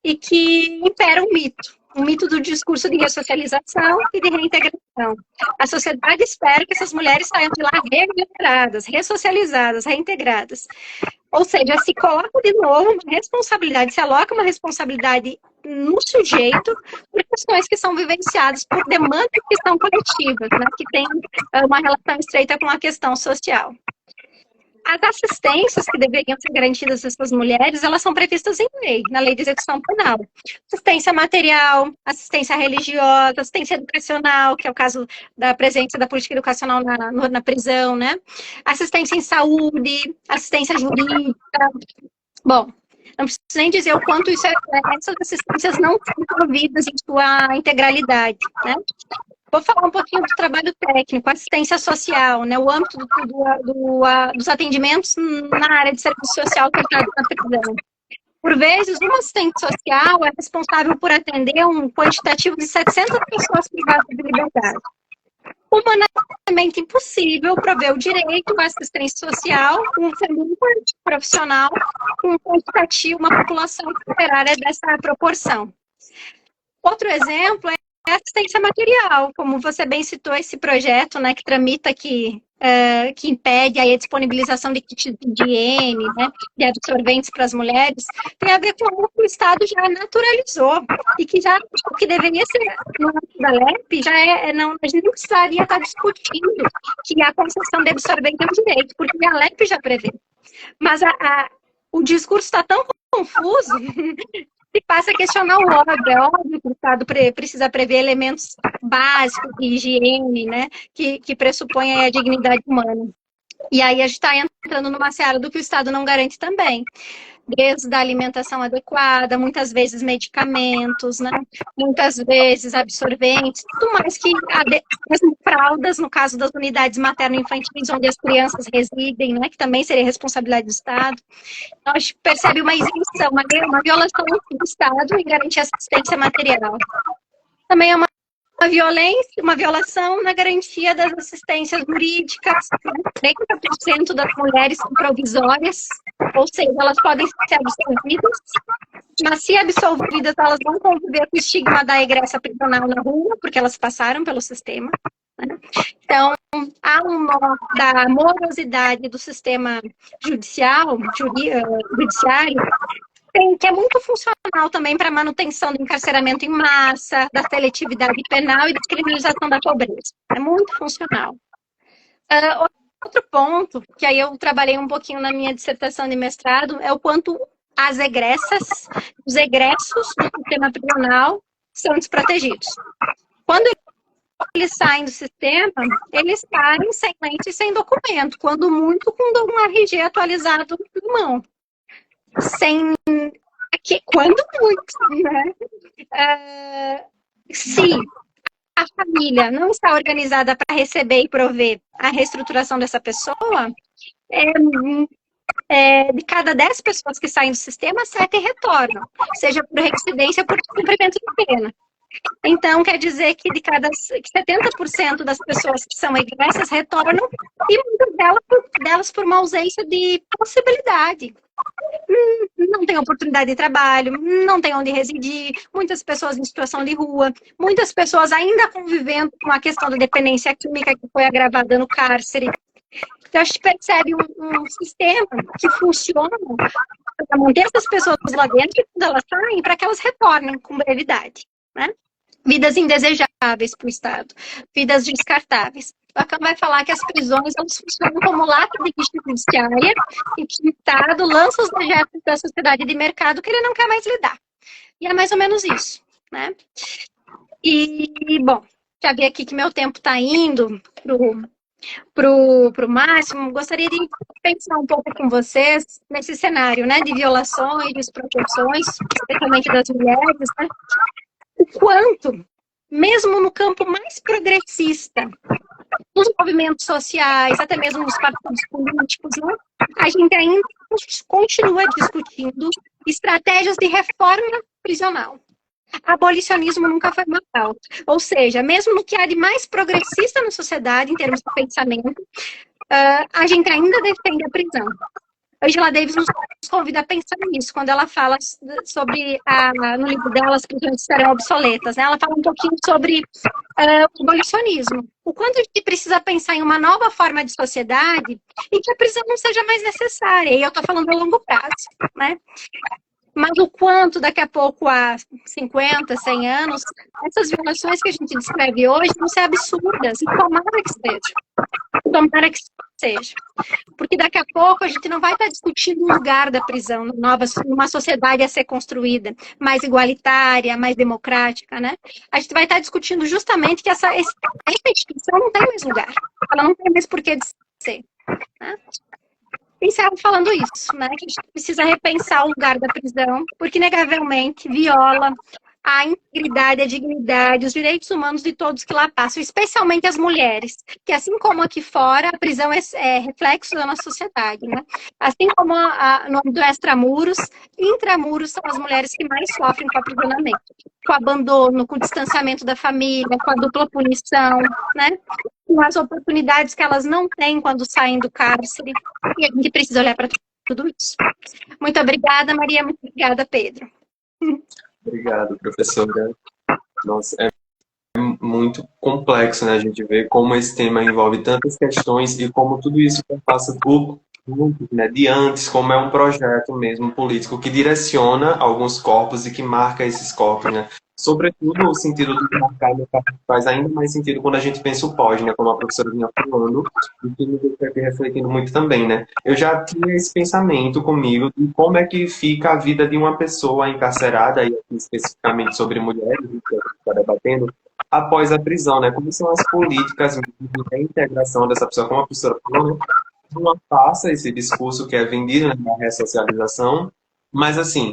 e que impera um mito do discurso de ressocialização e de reintegração. A sociedade espera que essas mulheres saiam de lá reintegradas, ressocializadas, reintegradas. Ou seja, se coloca de novo uma responsabilidade, se aloca uma responsabilidade no sujeito por questões que são vivenciadas por demandas que são coletivas, né, que têm uma relação estreita com a questão social. As assistências que deveriam ser garantidas a essas mulheres, elas são previstas em lei, na lei de execução penal. Assistência material, assistência religiosa, assistência educacional, que é o caso da presença da política educacional na prisão, né? Assistência em saúde, assistência jurídica. Bom, não preciso nem dizer o quanto essas assistências não são providas em sua integralidade, né? Vou falar um pouquinho do trabalho técnico, assistência social, né, o âmbito dos atendimentos na área de serviço social ofertado na prisão. Por vezes, um assistente social é responsável por atender um quantitativo de 700 pessoas privadas de liberdade. Humanamente impossível prover o direito à assistência social sendo um profissional com um quantitativo, uma população operária dessa proporção. Outro exemplo é a assistência material, como você bem citou esse projeto, né, que tramita que impede aí a disponibilização de kits de higiene, né, de absorventes para as mulheres, tem a ver com algo que o Estado já naturalizou e que já o que deveria ser no âmbito da LEP a gente não precisaria estar discutindo que a concessão de absorvente é um direito, porque a LEP já prevê. Mas o discurso está tão confuso se passa a questionar o óbvio. É óbvio que o Estado precisa prever elementos básicos de higiene, né, que pressupõem a dignidade humana. E aí a gente está entrando numa seara do que o Estado não garante também. Desde a alimentação adequada, muitas vezes medicamentos, né? Muitas vezes absorventes, tudo mais que as fraldas, no caso das unidades materno-infantis, onde as crianças residem, né? Que também seria responsabilidade do Estado. Então, a gente percebe uma isenção, uma violação do Estado em garantir assistência material. Também é uma violação na garantia das assistências jurídicas. 30% das mulheres são provisórias, ou seja, elas podem ser absolvidas, mas se absolvidas, elas vão conviver com o estigma da egressa prisional na rua, porque elas passaram pelo sistema, né? Então, há um nó da morosidade do sistema judiciário, que é muito funcional também para a manutenção do encarceramento em massa, da seletividade penal e da criminalização da pobreza. É muito funcional. Outro ponto, que aí eu trabalhei um pouquinho na minha dissertação de mestrado, é o quanto as egressas, os egressos do sistema prisional são desprotegidos. Quando eles saem do sistema, eles saem sem lente e sem documento, quando muito com um RG atualizado na mão. Quando muito, né? Se a família não está organizada para receber e prover a reestruturação dessa pessoa, de cada 10 pessoas que saem do sistema, 7 retornam, seja por reincidência ou por cumprimento de pena. Então, quer dizer que 70% das pessoas que são egressas retornam e muitas delas por uma ausência de possibilidade. Não tem oportunidade de trabalho, não tem onde residir, muitas pessoas em situação de rua, muitas pessoas ainda convivendo com a questão da dependência química que foi agravada no cárcere. Então, a gente percebe um sistema que funciona para manter essas pessoas lá dentro e quando elas saem, para que elas retornem com brevidade, né? Vidas indesejáveis para o Estado, vidas descartáveis. O Lacan vai falar que as prisões elas funcionam como lata de lixo judiciária e que o Estado lança os dejetos da sociedade de mercado que ele não quer mais lidar. E é mais ou menos isso, né? E bom, já vi aqui que meu tempo está indo pro Máximo, gostaria de pensar um pouco com vocês nesse cenário, né, de violações, de proteções, especialmente das mulheres, né, o quanto, mesmo no campo mais progressista, nos movimentos sociais, até mesmo nos partidos políticos, né, a gente ainda continua discutindo estratégias de reforma prisional. Abolicionismo nunca foi uma pauta. Ou seja, mesmo no que há de mais progressista na sociedade, em termos de pensamento, a gente ainda defende a prisão. Angela Davis nos convida a pensar nisso, quando ela fala sobre, no livro dela, As Prisões Serão Obsoletas, né? Ela fala um pouquinho sobre o abolicionismo. O quanto a gente precisa pensar em uma nova forma de sociedade e que a prisão não seja mais necessária. E eu estou falando a longo prazo, né? Mas o quanto daqui a pouco, há 50, 100 anos, essas violações que a gente descreve hoje vão ser absurdas, e tomara que seja. Tomara que seja. Porque daqui a pouco a gente não vai estar discutindo o lugar da prisão numa sociedade a ser construída, mais igualitária, mais democrática, né? A gente vai estar discutindo justamente que essa instituição não tem mais lugar. Ela não tem mais porquê de ser. Né? Encerro falando isso, né? Que a gente precisa repensar o lugar da prisão, porque negavelmente viola a integridade, a dignidade, os direitos humanos de todos que lá passam, especialmente as mulheres, que assim como aqui fora, a prisão é reflexo da nossa sociedade, né? Assim como no âmbito do extramuros, intramuros são as mulheres que mais sofrem com o aprisionamento, com o abandono, com o distanciamento da família, com a dupla punição, né? Com as oportunidades que elas não têm quando saem do cárcere, e a gente precisa olhar para tudo isso. Muito obrigada, Maria, muito obrigada, Pedro. Obrigado, professora. Nossa, é muito complexo, né? A gente vê como esse tema envolve tantas questões e como tudo isso passa por muito, né? De antes, como é um projeto mesmo político que direciona alguns corpos e que marca esses corpos, né? Sobretudo o sentido do marcar faz ainda mais sentido quando a gente pensa o pós, né? Como a professora vinha falando, e que me deixa aqui refletindo muito também, né? Eu já tinha esse pensamento comigo de como é que fica a vida de uma pessoa encarcerada, e aqui especificamente sobre mulheres, que a gente está debatendo, após a prisão, né? Como são as políticas de reintegração dessa pessoa, como a professora falou, né? Não passa esse discurso que é vendido, né, da ressocialização, mas assim,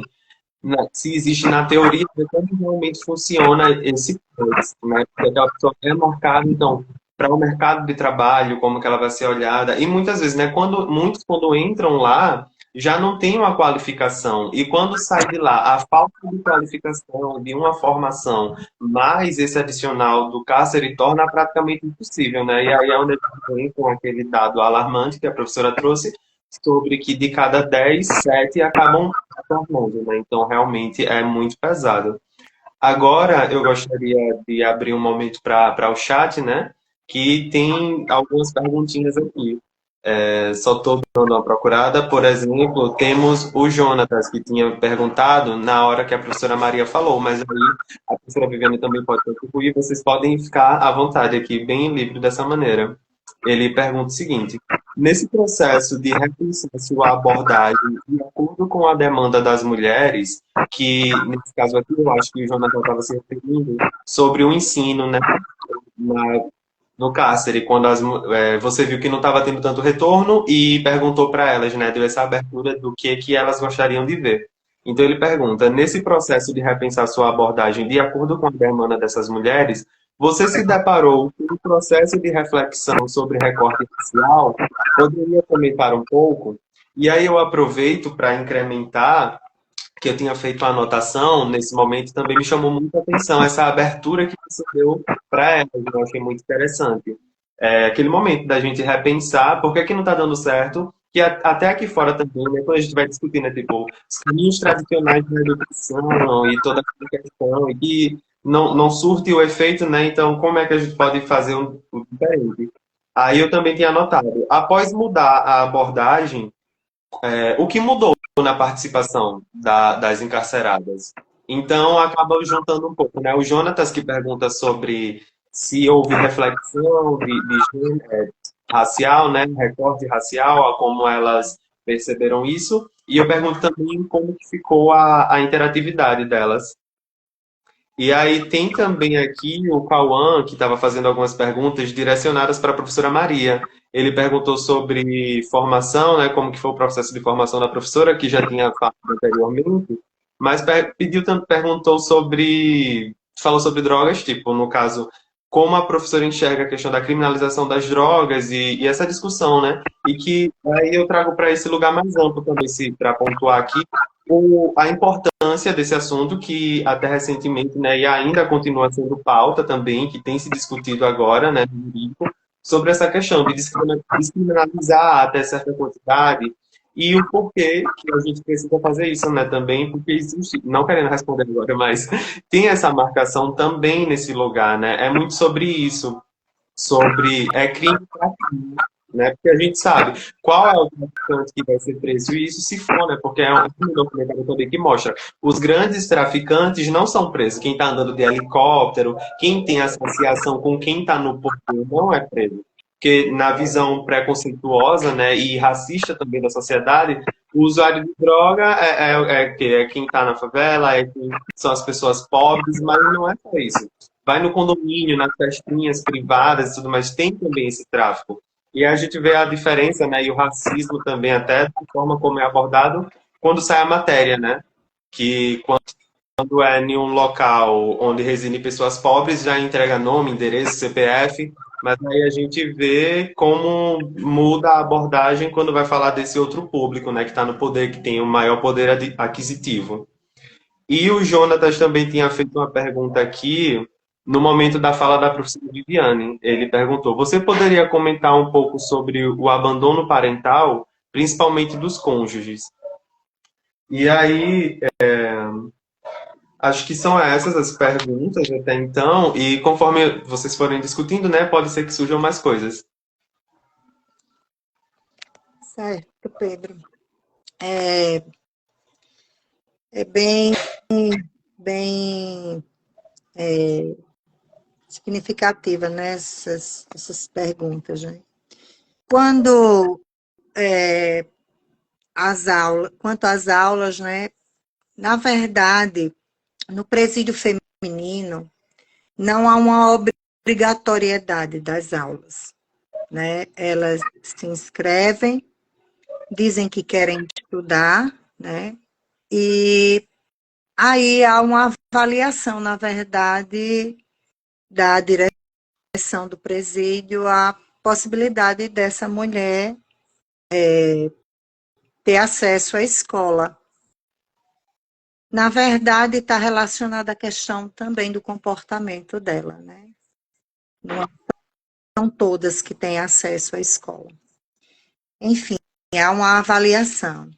se existe na teoria, de como realmente funciona esse processo, né? Porque a pessoa é marcada, então, para o mercado de trabalho, como que ela vai ser olhada, e muitas vezes, né, muitos quando entram lá, já não tem uma qualificação, e quando sai de lá, a falta de qualificação, de uma formação, mais esse adicional do cárcere, torna praticamente impossível, né? E aí é onde a gente vem com aquele dado alarmante que a professora trouxe, sobre que de cada 10, 7 acabam tornando, né? Então, realmente é muito pesado. Agora, eu gostaria de abrir um momento para o chat, né? Que tem algumas perguntinhas aqui. Só estou dando uma procurada. Por exemplo, temos o Jonatas, que tinha perguntado na hora que a professora Maria falou, mas aí a professora Viviane também pode contribuir. Vocês podem ficar à vontade aqui, bem livre dessa maneira. Ele pergunta o seguinte: nesse processo de repensar sua abordagem de acordo com a demanda das mulheres, que nesse caso aqui eu acho que o Jonathan estava se referindo sobre o ensino, né, no cárcere, quando você viu que não estava tendo tanto retorno e perguntou para elas, né, deu essa abertura do que elas gostariam de ver. Então ele pergunta: nesse processo de repensar sua abordagem de acordo com a demanda dessas mulheres, você se deparou com um processo de reflexão sobre recorte racial? Poderia comentar um pouco? E aí eu aproveito para incrementar que eu tinha feito uma anotação nesse momento, também me chamou muita atenção essa abertura que você deu para elas, eu achei muito interessante. Aquele momento da gente repensar por que não está dando certo, que até aqui fora também, né, quando a gente vai discutindo, né, tipo, os caminhos tradicionais da educação e toda essa questão, e que não surte o efeito, né, então como é que a gente pode fazer um diferente? Aí eu também tinha anotado, após mudar a abordagem, o que mudou na participação das encarceradas? Então, acaba juntando um pouco, né? O Jonatas que pergunta sobre se houve reflexão de gênero, racial, né? Recorte racial, como elas perceberam isso. E eu pergunto também como que ficou a interatividade delas. E aí tem também aqui o Cauã, que estava fazendo algumas perguntas direcionadas para a professora Maria. Ele perguntou sobre formação, né, como que foi o processo de formação da professora, que já tinha falado anteriormente, mas perguntou sobre, falou sobre drogas, tipo, no caso, como a professora enxerga a questão da criminalização das drogas e essa discussão, né? E que aí eu trago para esse lugar mais amplo também, para pontuar aqui, a importância desse assunto que até recentemente, né, e ainda continua sendo pauta também, que tem se discutido agora, né, no jurídico, sobre essa questão de descriminalizar até certa quantidade e o porquê que a gente precisa fazer isso, né, também, porque existe, não querendo responder agora, mas tem essa marcação também nesse lugar, né, é muito sobre isso, sobre crime para crime, né? Porque a gente sabe qual é o traficante que vai ser preso, e isso se for, né? Porque é um documentário também que mostra os grandes traficantes não são presos. Quem está andando de helicóptero, quem tem associação com quem está no poder não é preso. Porque na visão preconceituosa, né, e racista também da sociedade, o usuário de droga é quem está na favela, são as pessoas pobres, mas não é só isso. Vai no condomínio, nas festinhas privadas e tudo mais, tem também esse tráfico. E a gente vê a diferença, né, e o racismo também até, da forma como é abordado quando sai a matéria, né? Que quando é em um local onde residem pessoas pobres, já entrega nome, endereço, CPF, mas aí a gente vê como muda a abordagem quando vai falar desse outro público, né, que está no poder, que tem o maior poder aquisitivo. E o Jonatas também tinha feito uma pergunta aqui no momento da fala da professora Viviane. Ele perguntou: você poderia comentar um pouco sobre o abandono parental, principalmente dos cônjuges? E aí, acho que são essas as perguntas até então, e conforme vocês forem discutindo, né, pode ser que surjam mais coisas. Certo, Pedro. É bem significativa, né, essas perguntas, né? Quando quanto às aulas, né, na verdade, no presídio feminino, não há uma obrigatoriedade das aulas, né? Elas se inscrevem, dizem que querem estudar, né? E aí há uma avaliação, na verdade, da direção do presídio, a possibilidade dessa mulher ter acesso à escola. Na verdade, está relacionada à questão também do comportamento dela, né? Não são todas que têm acesso à escola. Enfim, há uma avaliação.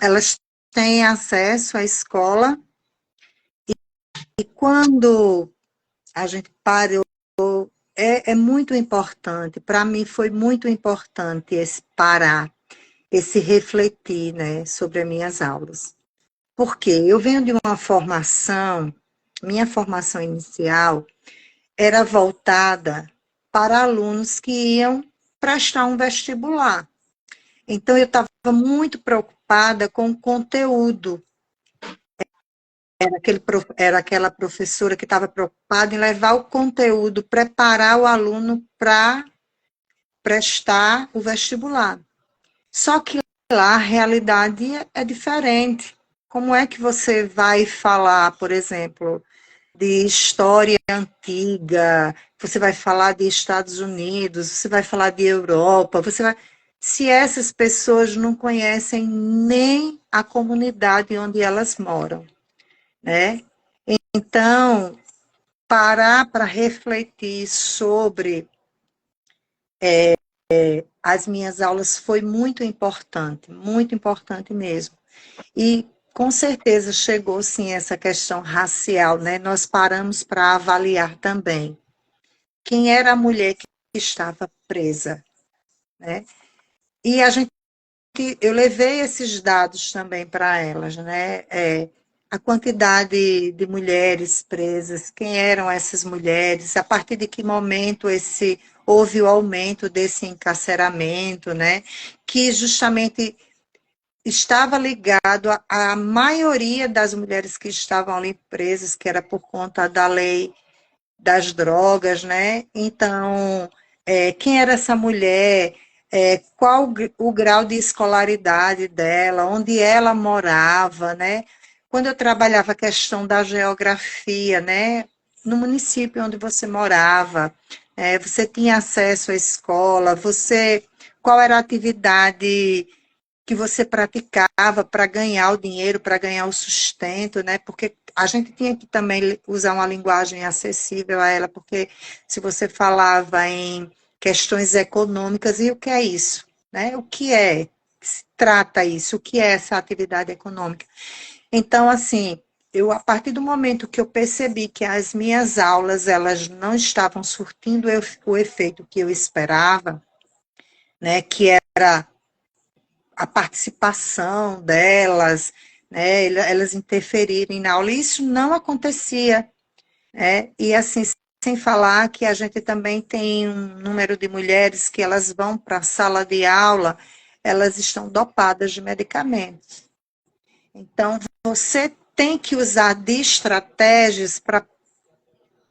Elas têm acesso à escola e quando a gente parou, é muito importante, para mim foi muito importante esse parar, esse refletir, né, sobre as minhas aulas. Porque eu venho de uma formação, minha formação inicial era voltada para alunos que iam prestar um vestibular. Então, eu estava muito preocupada com o conteúdo. Era aquela professora que estava preocupada em levar o conteúdo, preparar o aluno para prestar o vestibular. Só que lá a realidade é diferente. Como é que você vai falar, por exemplo, de história antiga, você vai falar de Estados Unidos, você vai falar de Europa, se essas pessoas não conhecem nem a comunidade onde elas moram, né? Então, parar para refletir sobre as minhas aulas foi muito importante mesmo. E com certeza chegou sim essa questão racial, né? Nós paramos para avaliar também quem era a mulher que estava presa, né? E eu levei esses dados também para elas, né? A quantidade de mulheres presas, quem eram essas mulheres, a partir de que momento houve o aumento desse encarceramento, né? Que justamente estava ligado à maioria das mulheres que estavam ali presas, que era por conta da lei das drogas, né? Então, quem era essa mulher, qual o grau de escolaridade dela, onde ela morava, né? Quando eu trabalhava a questão da geografia, né? No município onde você morava, você tinha acesso à escola, qual era a atividade que você praticava para ganhar o dinheiro, para ganhar o sustento, né? Porque a gente tinha que também usar uma linguagem acessível a ela, porque se você falava em questões econômicas, e o que é isso? Né? O que é? Se trata isso? O que é essa atividade econômica? Então, assim, a partir do momento que eu percebi que as minhas aulas, elas não estavam surtindo o efeito que eu esperava, né, que era a participação delas, né, elas interferirem na aula, e isso não acontecia, né, e assim, sem falar que a gente também tem um número de mulheres que elas vão para a sala de aula, elas estão dopadas de medicamentos. Então, você tem que usar de estratégias para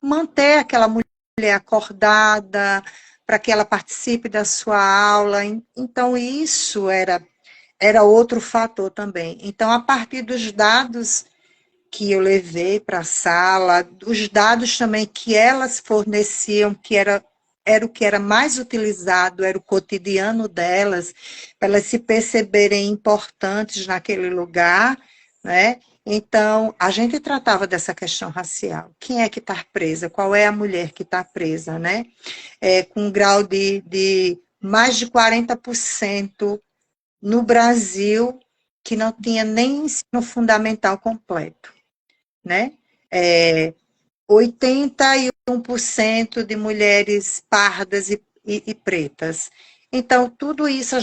manter aquela mulher acordada, para que ela participe da sua aula. Então, isso era outro fator também. Então, a partir dos dados que eu levei para a sala, os dados também que elas forneciam, que era o que era mais utilizado, era o cotidiano delas, para elas se perceberem importantes naquele lugar, né? Então, a gente tratava dessa questão racial. Quem é que está presa? Qual é a mulher que está presa, né? Com um grau de mais de 40% no Brasil que não tinha nem ensino fundamental completo, né? 81% de mulheres pardas e pretas. Então, tudo isso,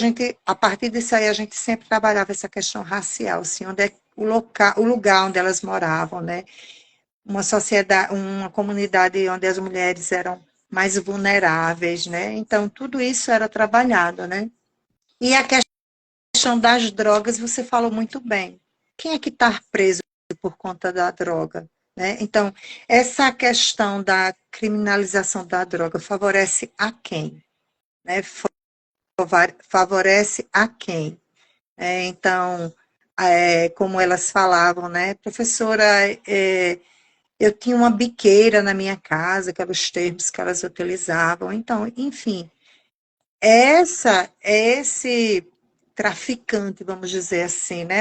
a partir disso aí, a gente sempre trabalhava essa questão racial, assim, onde é o lugar onde elas moravam, né? Uma sociedade, uma comunidade onde as mulheres eram mais vulneráveis, né? Então, tudo isso era trabalhado, né? E a questão das drogas, você falou muito bem. Quem é que está preso por conta da droga? Né? Então, essa questão da criminalização da droga favorece a quem? Né? Favorece a quem? Então, como elas falavam, né? Professora, eu tinha uma biqueira na minha casa, que eram os termos que elas utilizavam. Então, enfim, esse traficante, vamos dizer assim, né?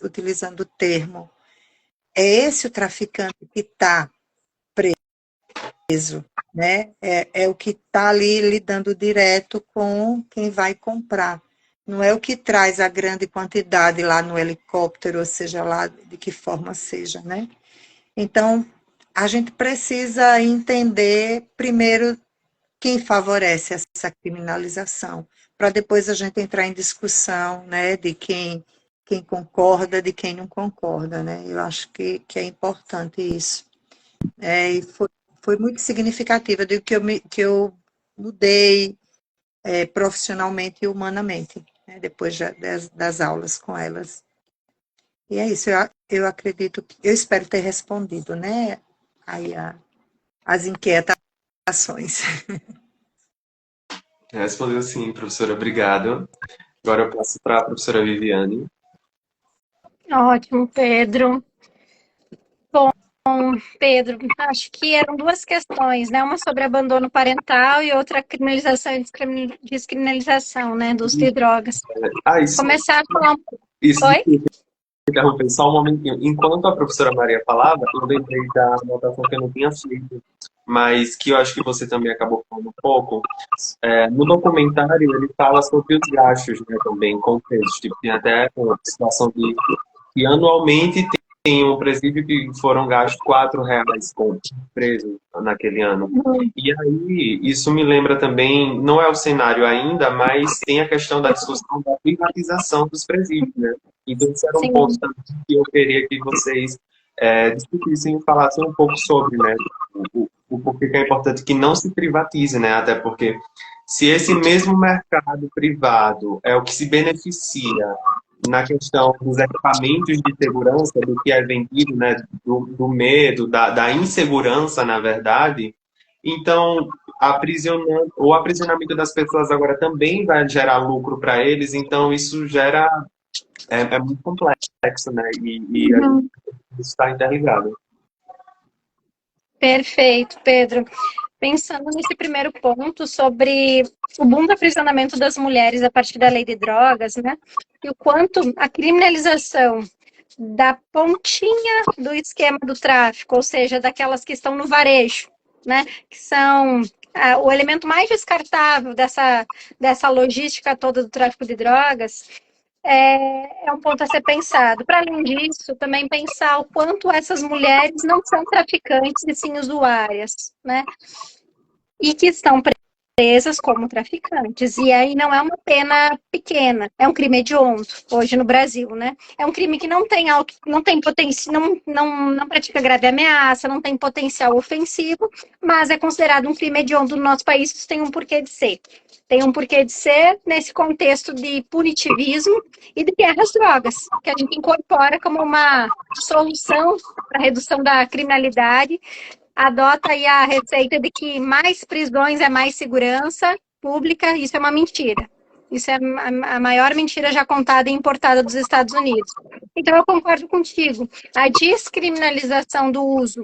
Utilizando o termo, é esse o traficante que está preso, né? É o que está ali lidando direto com quem vai comprar. Não é o que traz a grande quantidade lá no helicóptero, ou seja lá de que forma seja, né? Então, a gente precisa entender primeiro quem favorece essa criminalização, para depois a gente entrar em discussão, né, de quem concorda, de quem não concorda, né? Eu acho que é importante isso. E foi muito significativa de que eu mudei profissionalmente e humanamente, né, depois das aulas com elas. E é isso, eu acredito, eu espero ter respondido, né, aí as inquietações. Respondeu sim, professora, obrigado. Agora eu passo para a professora Viviane. Ótimo, Pedro. Pedro, acho que eram duas questões, né? Uma sobre abandono parental e outra criminalização e descriminalização, né, do uso de drogas. Isso. Começar a falar um pouco. Isso, Oi? interromper só um momentinho. Enquanto a professora Maria falava, eu lembrei da anotação que eu não tinha feito, mas que eu acho que você também acabou falando um pouco. No documentário, ele fala sobre os gastos, né, também, com preços. Tipo, tem até uma situação de que anualmente tem um presídio que foram gastos R$ 4 com preso naquele ano. E aí, isso me lembra também, não é o cenário ainda, mas tem a questão da discussão da privatização dos presídios, né? Então, isso era um ponto também que eu queria que vocês discutissem e falassem um pouco sobre, né? O porquê que é importante que não se privatize, né? Até porque se esse mesmo mercado privado é o que se beneficia na questão dos equipamentos de segurança, do que é vendido, né, do medo, da insegurança, na verdade. Então, o aprisionamento das pessoas agora também vai gerar lucro para eles, então isso gera, é muito complexo, né, e isso está interligado. Perfeito, Pedro. Pensando nesse primeiro ponto sobre o boom do aprisionamento das mulheres a partir da lei de drogas, né? E o quanto a criminalização da pontinha do esquema do tráfico, ou seja, daquelas que estão no varejo, né? Que são o elemento mais descartável dessa logística toda do tráfico de drogas, é um ponto a ser pensado. Para além disso, também pensar o quanto essas mulheres não são traficantes e sim usuárias, né? E que estão presas como traficantes. E aí não é uma pena pequena, é um crime hediondo hoje no Brasil, né? É um crime que não tem potência, não pratica grave ameaça, não tem potencial ofensivo, mas é considerado um crime hediondo no nosso país, isso tem um porquê de ser. Tem um porquê de ser nesse contexto de punitivismo e de guerra às drogas, que a gente incorpora como uma solução para a redução da criminalidade, adota aí a receita de que mais prisões é mais segurança pública, isso é uma mentira. Isso é a maior mentira já contada e importada dos Estados Unidos. Então, eu concordo contigo. A descriminalização do uso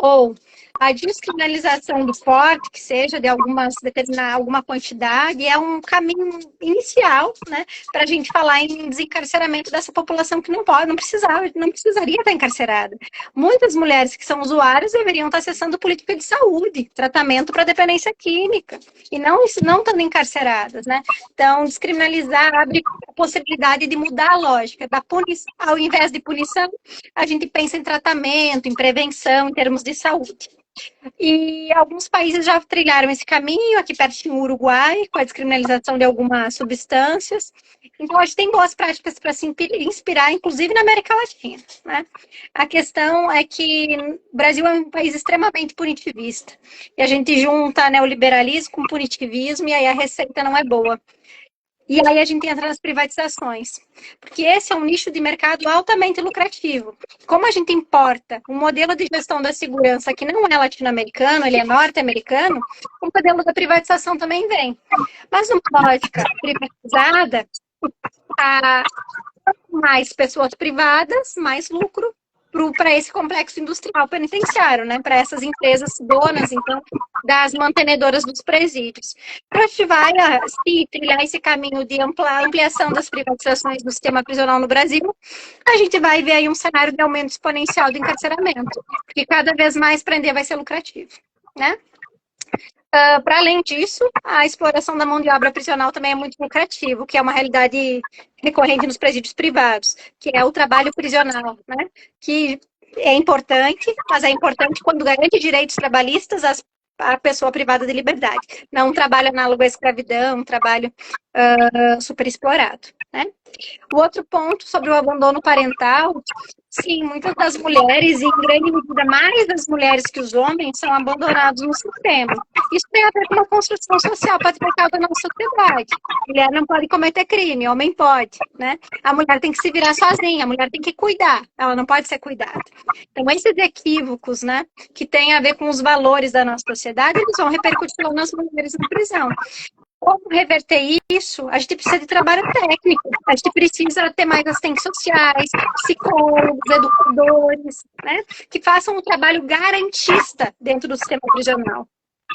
ou a descriminalização do porte, que seja de alguma quantidade, é um caminho inicial, né, para a gente falar em desencarceramento dessa população que não precisaria estar encarcerada. Muitas mulheres que são usuárias deveriam estar acessando política de saúde, tratamento para dependência química, e não estando encarceradas, né? Então, descriminalizar abre a possibilidade de mudar a lógica da punição. Ao invés de punição, a gente pensa em tratamento, em prevenção, em termos de saúde. E alguns países já trilharam esse caminho, aqui pertinho o Uruguai, com a descriminalização de algumas substâncias. Então, a gente tem boas práticas para se inspirar, inclusive na América Latina, né? A questão é que o Brasil é um país extremamente punitivista. E a gente junta neoliberalismo com punitivismo, e aí a receita não é boa. E aí a gente entra nas privatizações, porque esse é um nicho de mercado altamente lucrativo. Como a gente importa um modelo de gestão da segurança que não é latino-americano, ele é norte-americano, o modelo da privatização também vem. Mas numa lógica privatizada, mais pessoas privadas, mais lucro para esse complexo industrial penitenciário, né? Para essas empresas donas, então, das mantenedoras dos presídios. Então, a gente vai se trilhar esse caminho de ampliação das privatizações do sistema prisional no Brasil, a gente vai ver aí um cenário de aumento exponencial do encarceramento, porque cada vez mais prender vai ser lucrativo, né? Para além disso, a exploração da mão de obra prisional também é muito lucrativo, que é uma realidade recorrente nos presídios privados, que é o trabalho prisional, né? Que é importante, mas é importante quando garante direitos trabalhistas à pessoa privada de liberdade. Não um trabalho análogo à escravidão, um trabalho superexplorado, né? O outro ponto sobre o abandono parental, sim, muitas das mulheres, e em grande medida mais das mulheres que os homens, são abandonados no sistema. Isso tem a ver com uma construção social patriarcal da nossa sociedade. A mulher não pode cometer crime, homem pode, né? A mulher tem que se virar sozinha, a mulher tem que cuidar, ela não pode ser cuidada. Então, esses equívocos, né, que têm a ver com os valores da nossa sociedade, eles vão repercutir nas mulheres na prisão. Como reverter isso? A gente precisa de trabalho técnico, a gente precisa ter mais assistentes sociais, psicólogos, educadores, né, que façam um trabalho garantista dentro do sistema prisional.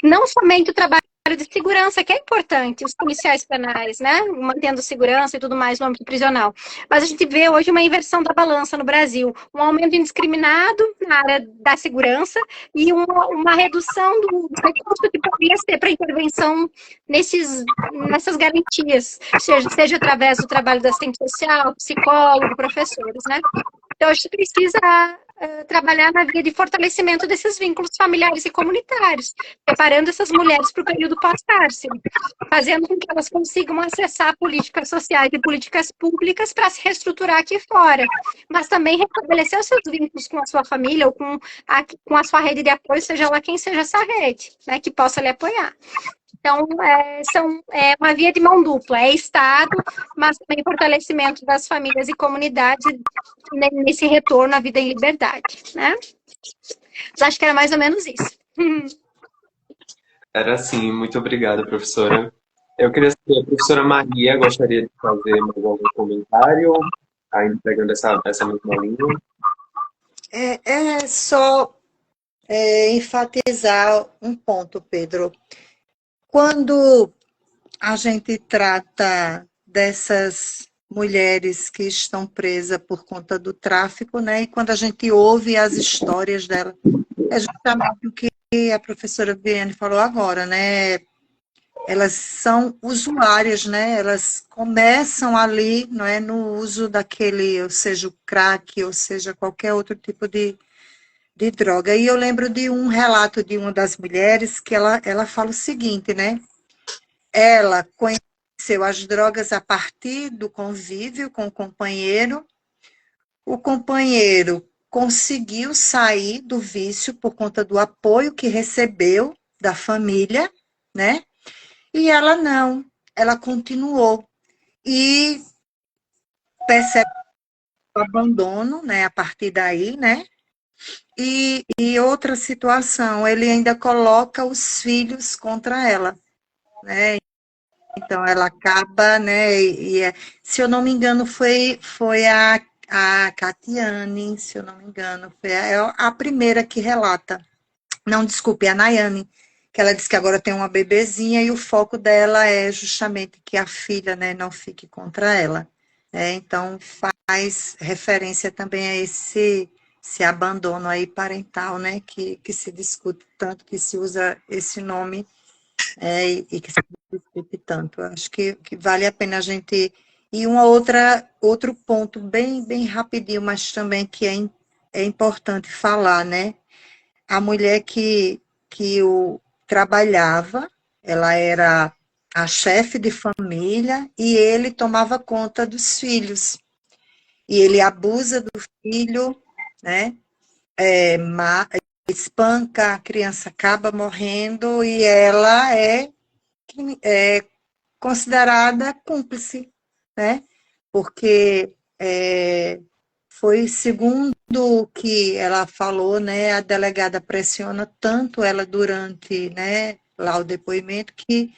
Não somente o trabalho de segurança, que é importante, os policiais penais, né, mantendo segurança e tudo mais no âmbito prisional. Mas a gente vê hoje uma inversão da balança no Brasil, um aumento indiscriminado na área da segurança e uma redução do recurso que poderia ser para intervenção nessas garantias, seja através do trabalho da assistente social, psicólogo, professores, né. Então, a gente precisa trabalhar na via de fortalecimento desses vínculos familiares e comunitários, preparando essas mulheres para o período pós-cárcere, fazendo com que elas consigam acessar políticas sociais e políticas públicas para se reestruturar aqui fora, mas também restabelecer os seus vínculos com a sua família ou com a sua rede de apoio, seja lá quem seja essa rede, né, que possa lhe apoiar. Então, é uma via de mão dupla, é Estado, mas também fortalecimento das famílias e comunidades nesse retorno à vida em liberdade, né? Mas acho que era mais ou menos isso. Era assim, muito obrigada, professora. Eu queria saber, a professora Maria gostaria de fazer mais algum comentário, ainda pegando essa mesma linha? É só enfatizar um ponto, Pedro. Quando a gente trata dessas mulheres que estão presas por conta do tráfico, né? E quando a gente ouve as histórias dela, é justamente o que a professora Viane falou agora, né? Elas são usuárias, né? Elas começam ali, não é, no uso daquele, ou seja, o crack, ou seja, qualquer outro tipo de droga. E eu lembro de um relato de uma das mulheres que ela fala o seguinte, né? Ela conheceu as drogas a partir do convívio com o companheiro conseguiu sair do vício por conta do apoio que recebeu da família, né? E ela não, ela continuou. E percebe o abandono, né, a partir daí, né? E outra situação, ele ainda coloca os filhos contra ela, né? Então ela acaba, né? Se eu não me engano, foi a Catiane, se eu não me engano, foi a primeira que relata. Não, desculpe, é a Nayane, que ela disse que agora tem uma bebezinha e o foco dela é justamente que a filha, né, não fique contra ela. Né? Então faz referência também a esse abandono aí parental, né, que se discute tanto, que se usa esse nome e que se discute tanto. Eu acho que vale a pena a gente. E outro ponto bem rapidinho, mas também que é importante falar, né? A mulher que trabalhava, ela era a chefe de família e ele tomava conta dos filhos. E ele abusa do filho, né? É, espanca, a criança acaba morrendo e ela é considerada cúmplice, né? Porque foi segundo o que ela falou, né? A delegada pressiona tanto ela durante, né, lá o depoimento que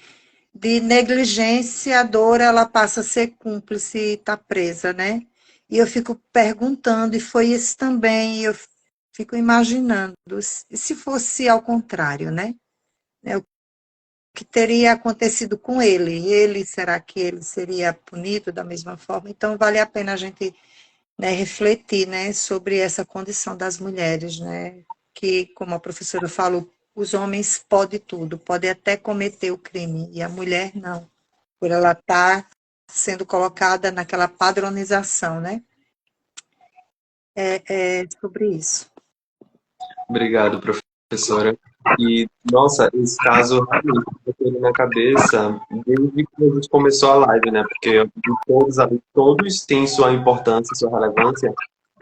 de negligência a dor ela passa a ser cúmplice e está presa, né? E eu fico perguntando, e foi isso também, eu fico imaginando, se fosse ao contrário, né? O que teria acontecido com ele? Será que ele seria punido da mesma forma? Então, vale a pena a gente, né, refletir, né, sobre essa condição das mulheres, né? Que, como a professora falou, os homens podem tudo, podem até cometer o crime, e a mulher não, por ela estar sendo colocada naquela padronização, né? É sobre isso. Obrigado, professora. E, nossa, esse caso realmente ficou na cabeça desde que a gente começou a live, né? Porque de todos ali, todos têm sua importância, sua relevância,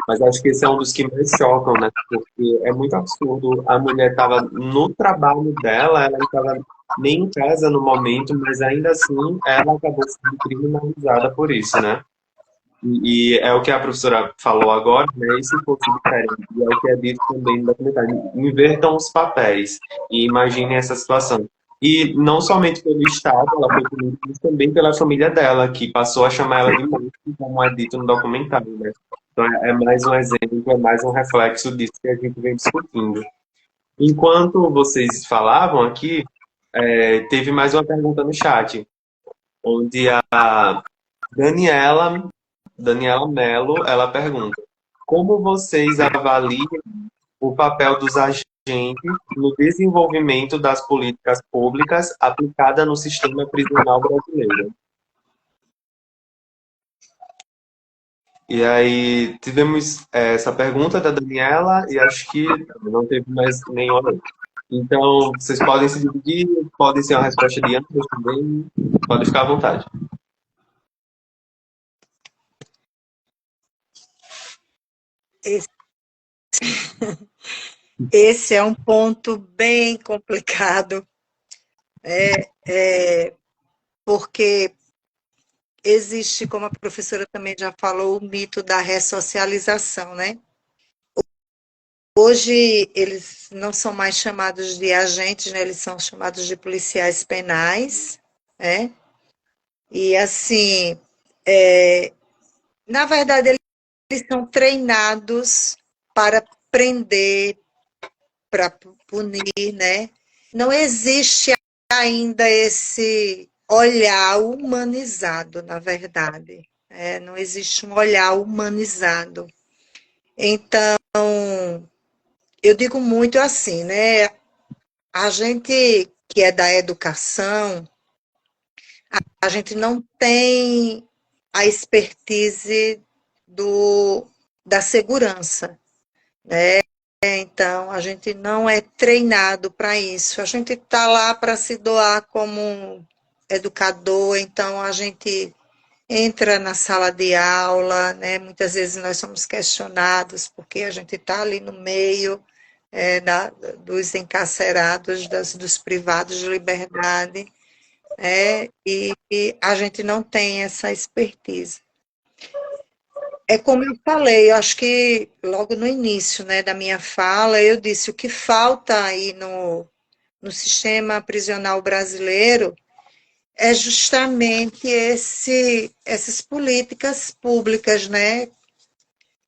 mas acho que esse é um dos que mais chocam, né? Porque é muito absurdo. A mulher estava no trabalho dela, ela não estava nem em casa no momento, mas ainda assim ela acabou sendo criminalizada por isso, né? E é o que a professora falou agora, né? E se fosse diferente, e é o que é dito também no documentário, invertam os papéis e imaginem essa situação. E não somente pelo Estado, ela foi punida, mas também pela família dela, que passou a chamar ela de monstro, como é dito no documentário, né? Então é mais um exemplo, é mais um reflexo disso que a gente vem discutindo. Enquanto vocês falavam aqui, teve mais uma pergunta no chat, onde a Daniela Daniela Mello, ela pergunta: como vocês avaliam o papel dos agentes no desenvolvimento das políticas públicas aplicada no sistema prisional brasileiro? E aí tivemos essa pergunta da Daniela e acho que não teve mais nenhuma outra. Então, vocês podem se dividir, podem ser uma resposta de ambos também, pode ficar à vontade. Esse é um ponto bem complicado, Porque existe, como a professora também já falou, o mito da ressocialização, né? Hoje eles não são mais chamados de agentes, né? Eles são chamados de policiais penais, né? E assim, na verdade, eles são treinados para prender, para punir, né? Não existe ainda esse olhar humanizado, na verdade. Não existe um olhar humanizado. Então, eu digo muito assim, né? A gente que é da educação, a gente não tem a expertise da segurança, né? Então, a gente não é treinado para isso. A gente está lá para se doar como educador, então a gente entra na sala de aula, né? Muitas vezes nós somos questionados porque a gente está ali no meio dos encarcerados, dos privados de liberdade, e a gente não tem essa expertise. É como eu falei, eu acho que logo no início, né, da minha fala, eu disse o que falta aí no sistema prisional brasileiro é justamente essas políticas públicas, né,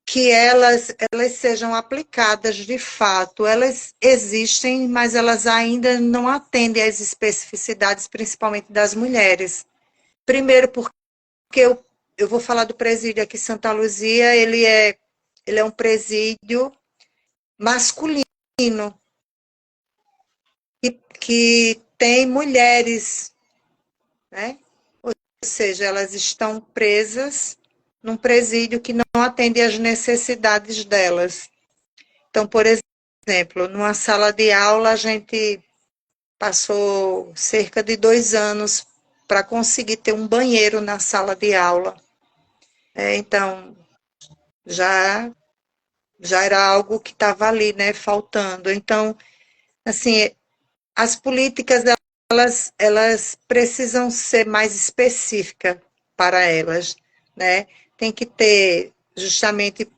que elas sejam aplicadas de fato. Elas existem, mas elas ainda não atendem às especificidades, principalmente das mulheres. Primeiro, porque eu vou falar do presídio aqui em Santa Luzia, ele é um presídio masculino, que tem mulheres, né? Ou seja, elas estão presas num presídio que não atende às necessidades delas. Então, por exemplo, numa sala de aula, a gente passou cerca de 2 anos para conseguir ter um banheiro na sala de aula. Então, já, já era algo que estava ali, né, faltando. Então, assim, as políticas, elas precisam ser mais específicas para elas, né? Tem que ter justamente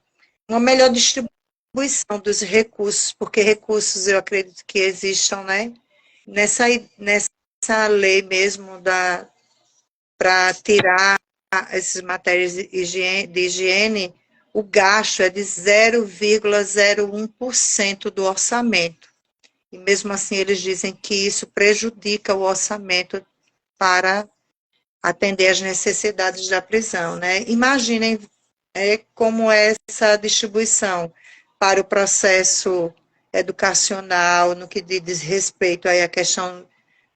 uma melhor distribuição dos recursos, porque recursos eu acredito que existam, né? Nessa lei mesmo para tirar essas matérias de higiene, o gasto é de 0,01% do orçamento. E mesmo assim eles dizem que isso prejudica o orçamento para atender às necessidades da prisão, né? Imaginem como é essa distribuição para o processo educacional, no que diz respeito aí à questão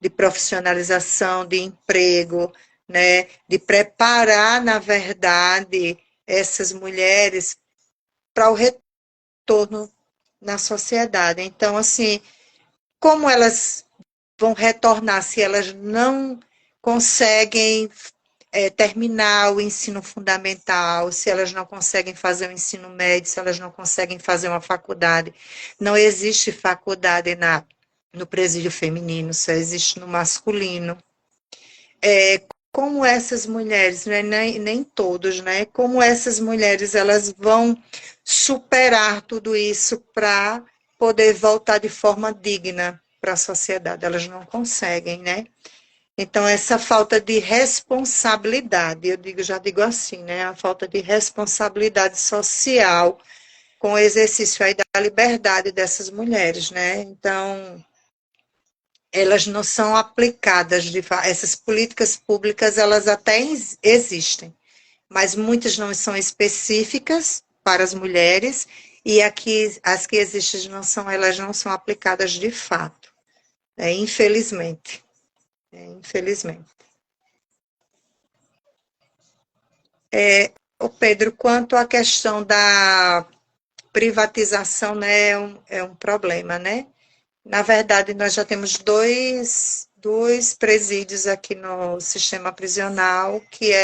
de profissionalização, de emprego, né? De preparar, na verdade, essas mulheres para o retorno na sociedade. Então, assim, como elas vão retornar se elas não conseguem terminar o ensino fundamental, se elas não conseguem fazer o ensino médio, se elas não conseguem fazer uma faculdade? Não existe faculdade no presídio feminino, só existe no masculino. Como essas mulheres, né, nem todos, né? Como essas mulheres elas vão superar tudo isso para poder voltar de forma digna para a sociedade? Elas não conseguem, né? Então, essa falta de responsabilidade, já digo assim, né? A falta de responsabilidade social com o exercício aí da liberdade dessas mulheres, né? Então, elas não são aplicadas, essas políticas públicas, elas até existem, mas muitas não são específicas para as mulheres, e aqui as que existem elas não são aplicadas de fato, infelizmente. Infelizmente. O Pedro, quanto à questão da privatização, né, é um problema, né? Na verdade, nós já temos dois presídios aqui no sistema prisional que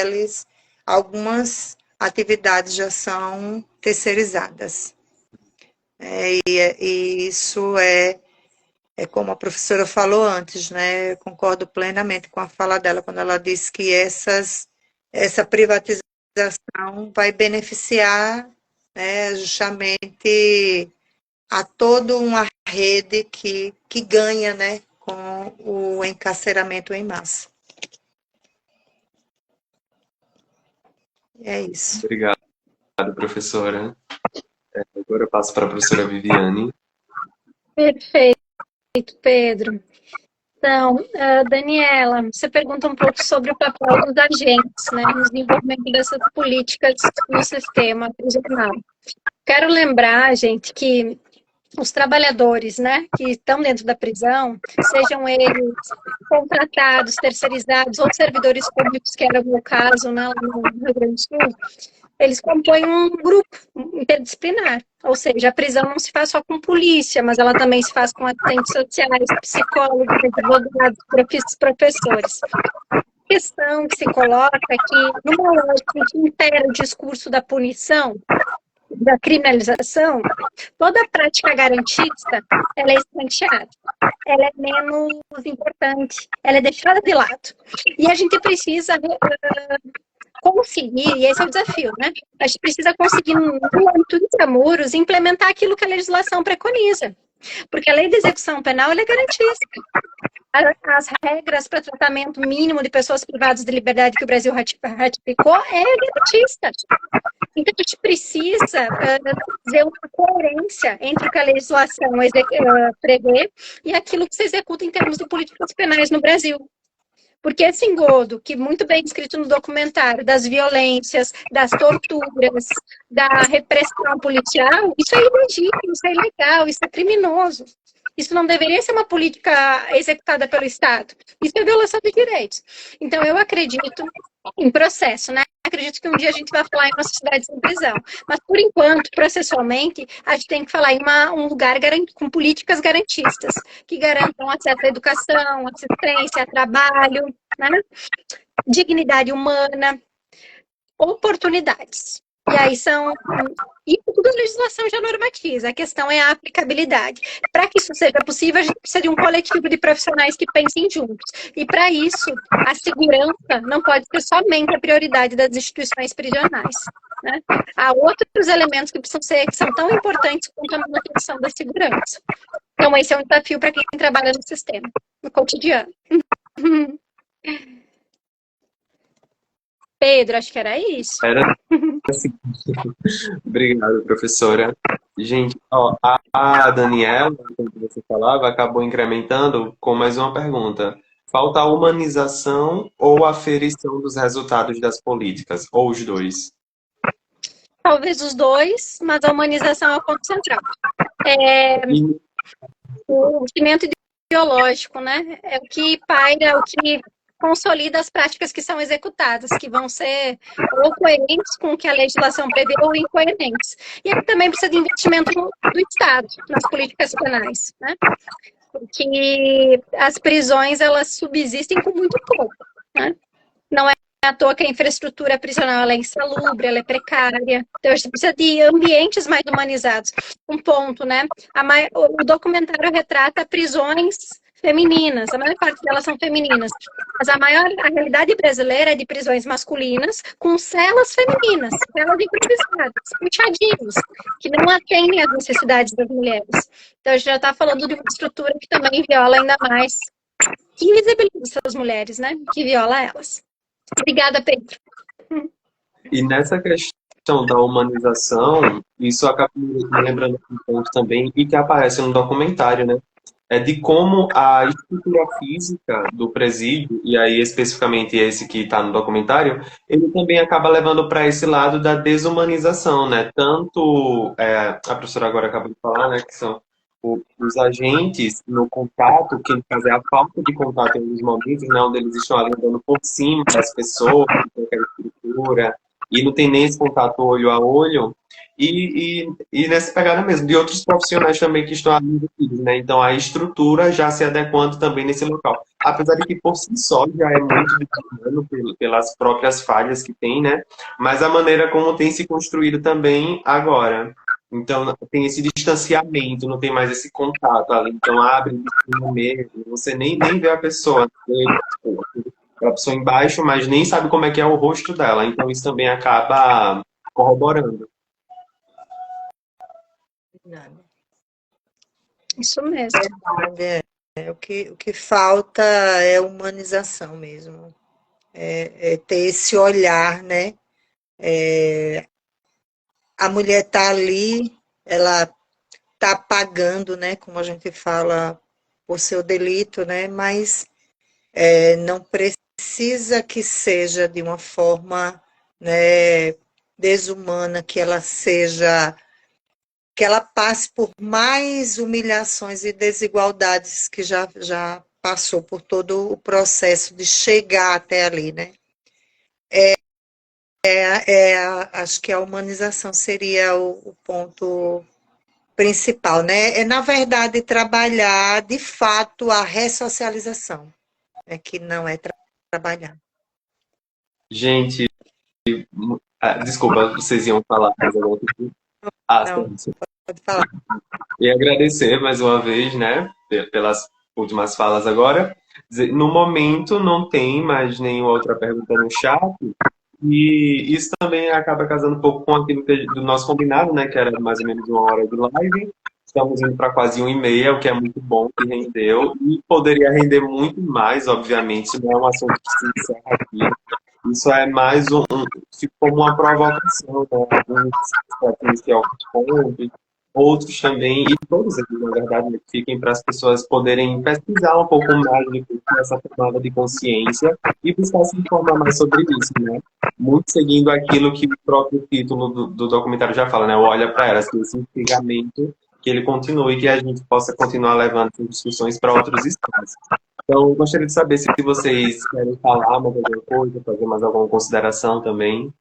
algumas atividades já são terceirizadas. E isso É como a professora falou antes, né? Eu concordo plenamente com a fala dela, quando ela disse que essa privatização vai beneficiar, né, justamente a toda uma rede que ganha, né, com o encarceramento em massa. É isso. Obrigado, professora. Agora eu passo para a professora Viviane. Perfeito, Pedro. Então, Daniela, você pergunta um pouco sobre o papel dos agentes, né, no desenvolvimento dessas políticas no sistema prisional. Quero lembrar, gente, que os trabalhadores, né, que estão dentro da prisão, sejam eles contratados, terceirizados ou servidores públicos, que era o meu caso, né, no Rio Grande do Sul, eles compõem um grupo interdisciplinar, ou seja, a prisão não se faz só com polícia, mas ela também se faz com assistentes sociais, psicólogos, advogados, professores. A questão que se coloca é que, numa lógica que impera o discurso da punição, da criminalização, toda prática garantista, ela é escanteada, ela é menos importante, ela é deixada de lado. E a gente precisa conseguir, e esse é o desafio, né? A gente precisa conseguir, no âmbito de Intramuros, implementar aquilo que a legislação preconiza. Porque a lei de execução penal ela é garantista. As regras para tratamento mínimo de pessoas privadas de liberdade que o Brasil ratificou é garantista. Então, a gente precisa ter uma coerência entre o que a legislação prevê e aquilo que se executa em termos de políticas penais no Brasil. Porque esse engodo, que muito bem descrito no documentário, das violências, das torturas, da repressão policial, isso é ilegítimo, isso é ilegal, isso é criminoso. Isso não deveria ser uma política executada pelo Estado. Isso é violação de direitos. Então, eu acredito em processo, né? Acredito que um dia a gente vai falar em uma sociedade sem prisão. Mas, por enquanto, processualmente, a gente tem que falar em um lugar com políticas garantistas, que garantam acesso à educação, assistência, trabalho, né? Dignidade humana, oportunidades. E aí e tudo a legislação já normatiza, a questão é a aplicabilidade. Para que isso seja possível, a gente precisa de um coletivo de profissionais que pensem juntos. E para isso, a segurança não pode ser somente a prioridade das instituições prisionais, né? Há outros elementos que são tão importantes quanto a manutenção da segurança. Então, esse é um desafio para quem trabalha no sistema, no cotidiano. Pedro, acho que era isso. Era assim. Obrigado, professora. Gente, ó, a Daniela, como você falava, acabou incrementando com mais uma pergunta. Falta a humanização ou a aferição dos resultados das políticas? Ou os dois? Talvez os dois, mas a humanização é o ponto central. O sentimento ideológico, né? É o que paira, o que consolida as práticas que são executadas, que vão ser ou coerentes com o que a legislação prevê ou incoerentes. E aí também precisa de investimento do Estado nas políticas penais, né? Porque as prisões, elas subsistem com muito pouco, né? Não é à toa que a infraestrutura prisional ela é insalubre, ela é precária. Então, a gente precisa de ambientes mais humanizados. Um ponto, né? O documentário retrata prisões femininas, a maior parte delas são femininas, mas a realidade brasileira é de prisões masculinas com celas femininas, celas improvisadas, fechadinhas, que não atendem às necessidades das mulheres. Então a gente já está falando de uma estrutura que também viola ainda mais, que invisibiliza essas mulheres, né? Que viola elas. Obrigada, Pedro. E nessa questão da humanização, isso acaba me lembrando um ponto também, e que aparece no documentário, né? É de como a estrutura física do presídio, e aí especificamente esse que está no documentário, ele também acaba levando para esse lado da desumanização, né? Tanto, a professora agora acabou de falar, né, que são os agentes no contato, que no caso é a falta de contato em alguns momentos, né, onde eles estão ali andando por cima das pessoas, com aquela estrutura, e não tem nem esse contato olho a olho, e nessa pegada mesmo, de outros profissionais também que estão ali envolvidos, né? Então a estrutura já se adequando também nesse local. Apesar de que por si só já é muito determinado pelas próprias falhas que tem, né? Mas a maneira como tem se construído também agora. Então, tem esse distanciamento, não tem mais esse contato ali. Então, abre no meio, você nem vê a pessoa. A pessoa embaixo, mas nem sabe como é que é o rosto dela. Então, isso também acaba corroborando. Isso mesmo. O que falta é humanização mesmo. É ter esse olhar, né? A mulher está ali, ela está pagando, né? Como a gente fala, o seu delito, né? Mas não precisa que seja de uma forma, né, desumana, que ela passe por mais humilhações e desigualdades que já passou por todo o processo de chegar até ali, né? Acho que a humanização seria o ponto principal, né? Na verdade, trabalhar de fato a ressocialização, né? Que não é trabalhar. Gente, desculpa, vocês iam falar mais alguma coisa? Não, pode falar. E agradecer mais uma vez, né, pelas últimas falas agora. No momento não tem mais nenhuma outra pergunta no chat, e isso também acaba casando um pouco com aquilo do nosso combinado, né, que era mais ou menos 1 hora de live. Estamos indo para quase 1h30, o que é muito bom, que rendeu, e poderia render muito mais, obviamente, isso não é um assunto que se encerra aqui. Isso é mais como uma provocação, né? Alguns potencial ponto, outros também, e todos eles, na verdade, né, que fiquem para as pessoas poderem pesquisar um pouco mais essa tomada de consciência e buscar se informar mais sobre isso, né? Muito seguindo aquilo que o próprio título do documentário já fala, né? O Olha para Elas, que esse instigamento que ele continue e que a gente possa continuar levando essas discussões para outros espaços. Então, eu gostaria de saber se vocês querem falar mais alguma coisa, fazer mais alguma consideração também.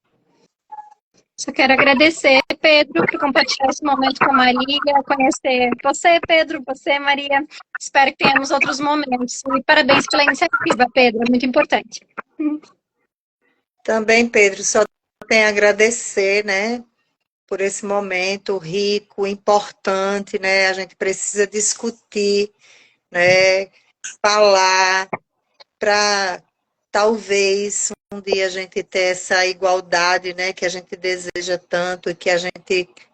Só quero agradecer, Pedro, por compartilhar esse momento com a Maria, conhecer você, Pedro, você, Maria. Espero que tenhamos outros momentos. E parabéns pela iniciativa, Pedro, é muito importante. Também, Pedro, só tenho a agradecer, né, por esse momento rico, importante, né? A gente precisa discutir, né, falar para talvez um dia a gente ter essa igualdade, né, que a gente deseja tanto e que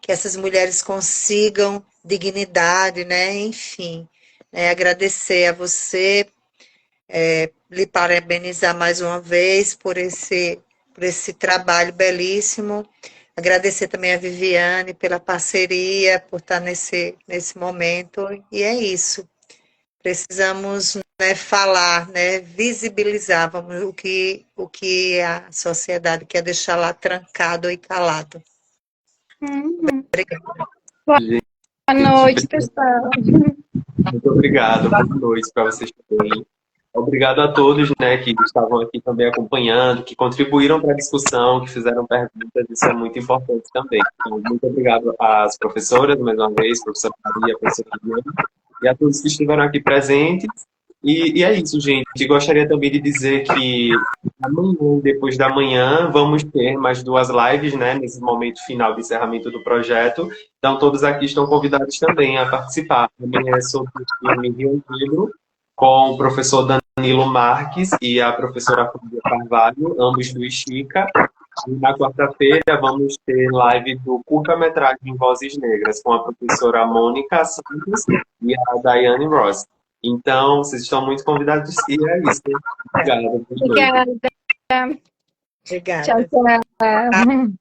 essas mulheres consigam dignidade, né? Enfim, né, agradecer a você, lhe parabenizar mais uma vez por esse trabalho belíssimo. Agradecer também a Viviane pela parceria, por estar nesse momento. E é isso. Precisamos, né, falar, né, visibilizar o que a sociedade quer deixar lá trancado e calado. Obrigada. Boa noite, pessoal. Muito obrigado. Boa noite para vocês também. Obrigado a todos, né, que estavam aqui também acompanhando, que contribuíram para a discussão, que fizeram perguntas, isso é muito importante também. Então, muito obrigado às professoras, mais uma vez, professora Maria, professora Juliana, e a todos que estiveram aqui presentes. E é isso, gente. Gostaria também de dizer que amanhã, depois da manhã, vamos ter mais 2 lives, né, nesse momento final de encerramento do projeto. Então, todos aqui estão convidados também a participar. Amanhã é sobre o filme Rio Negro, com o professor Danilo Marques e a professora Fábia Carvalho, ambos do Estica. E na quarta-feira vamos ter live do curta-metragem Vozes Negras, com a professora Mônica Santos e a Daiane Ross. Então, vocês estão muito convidados e é isso. Obrigada. Obrigada. Obrigada. Tchau, tchau.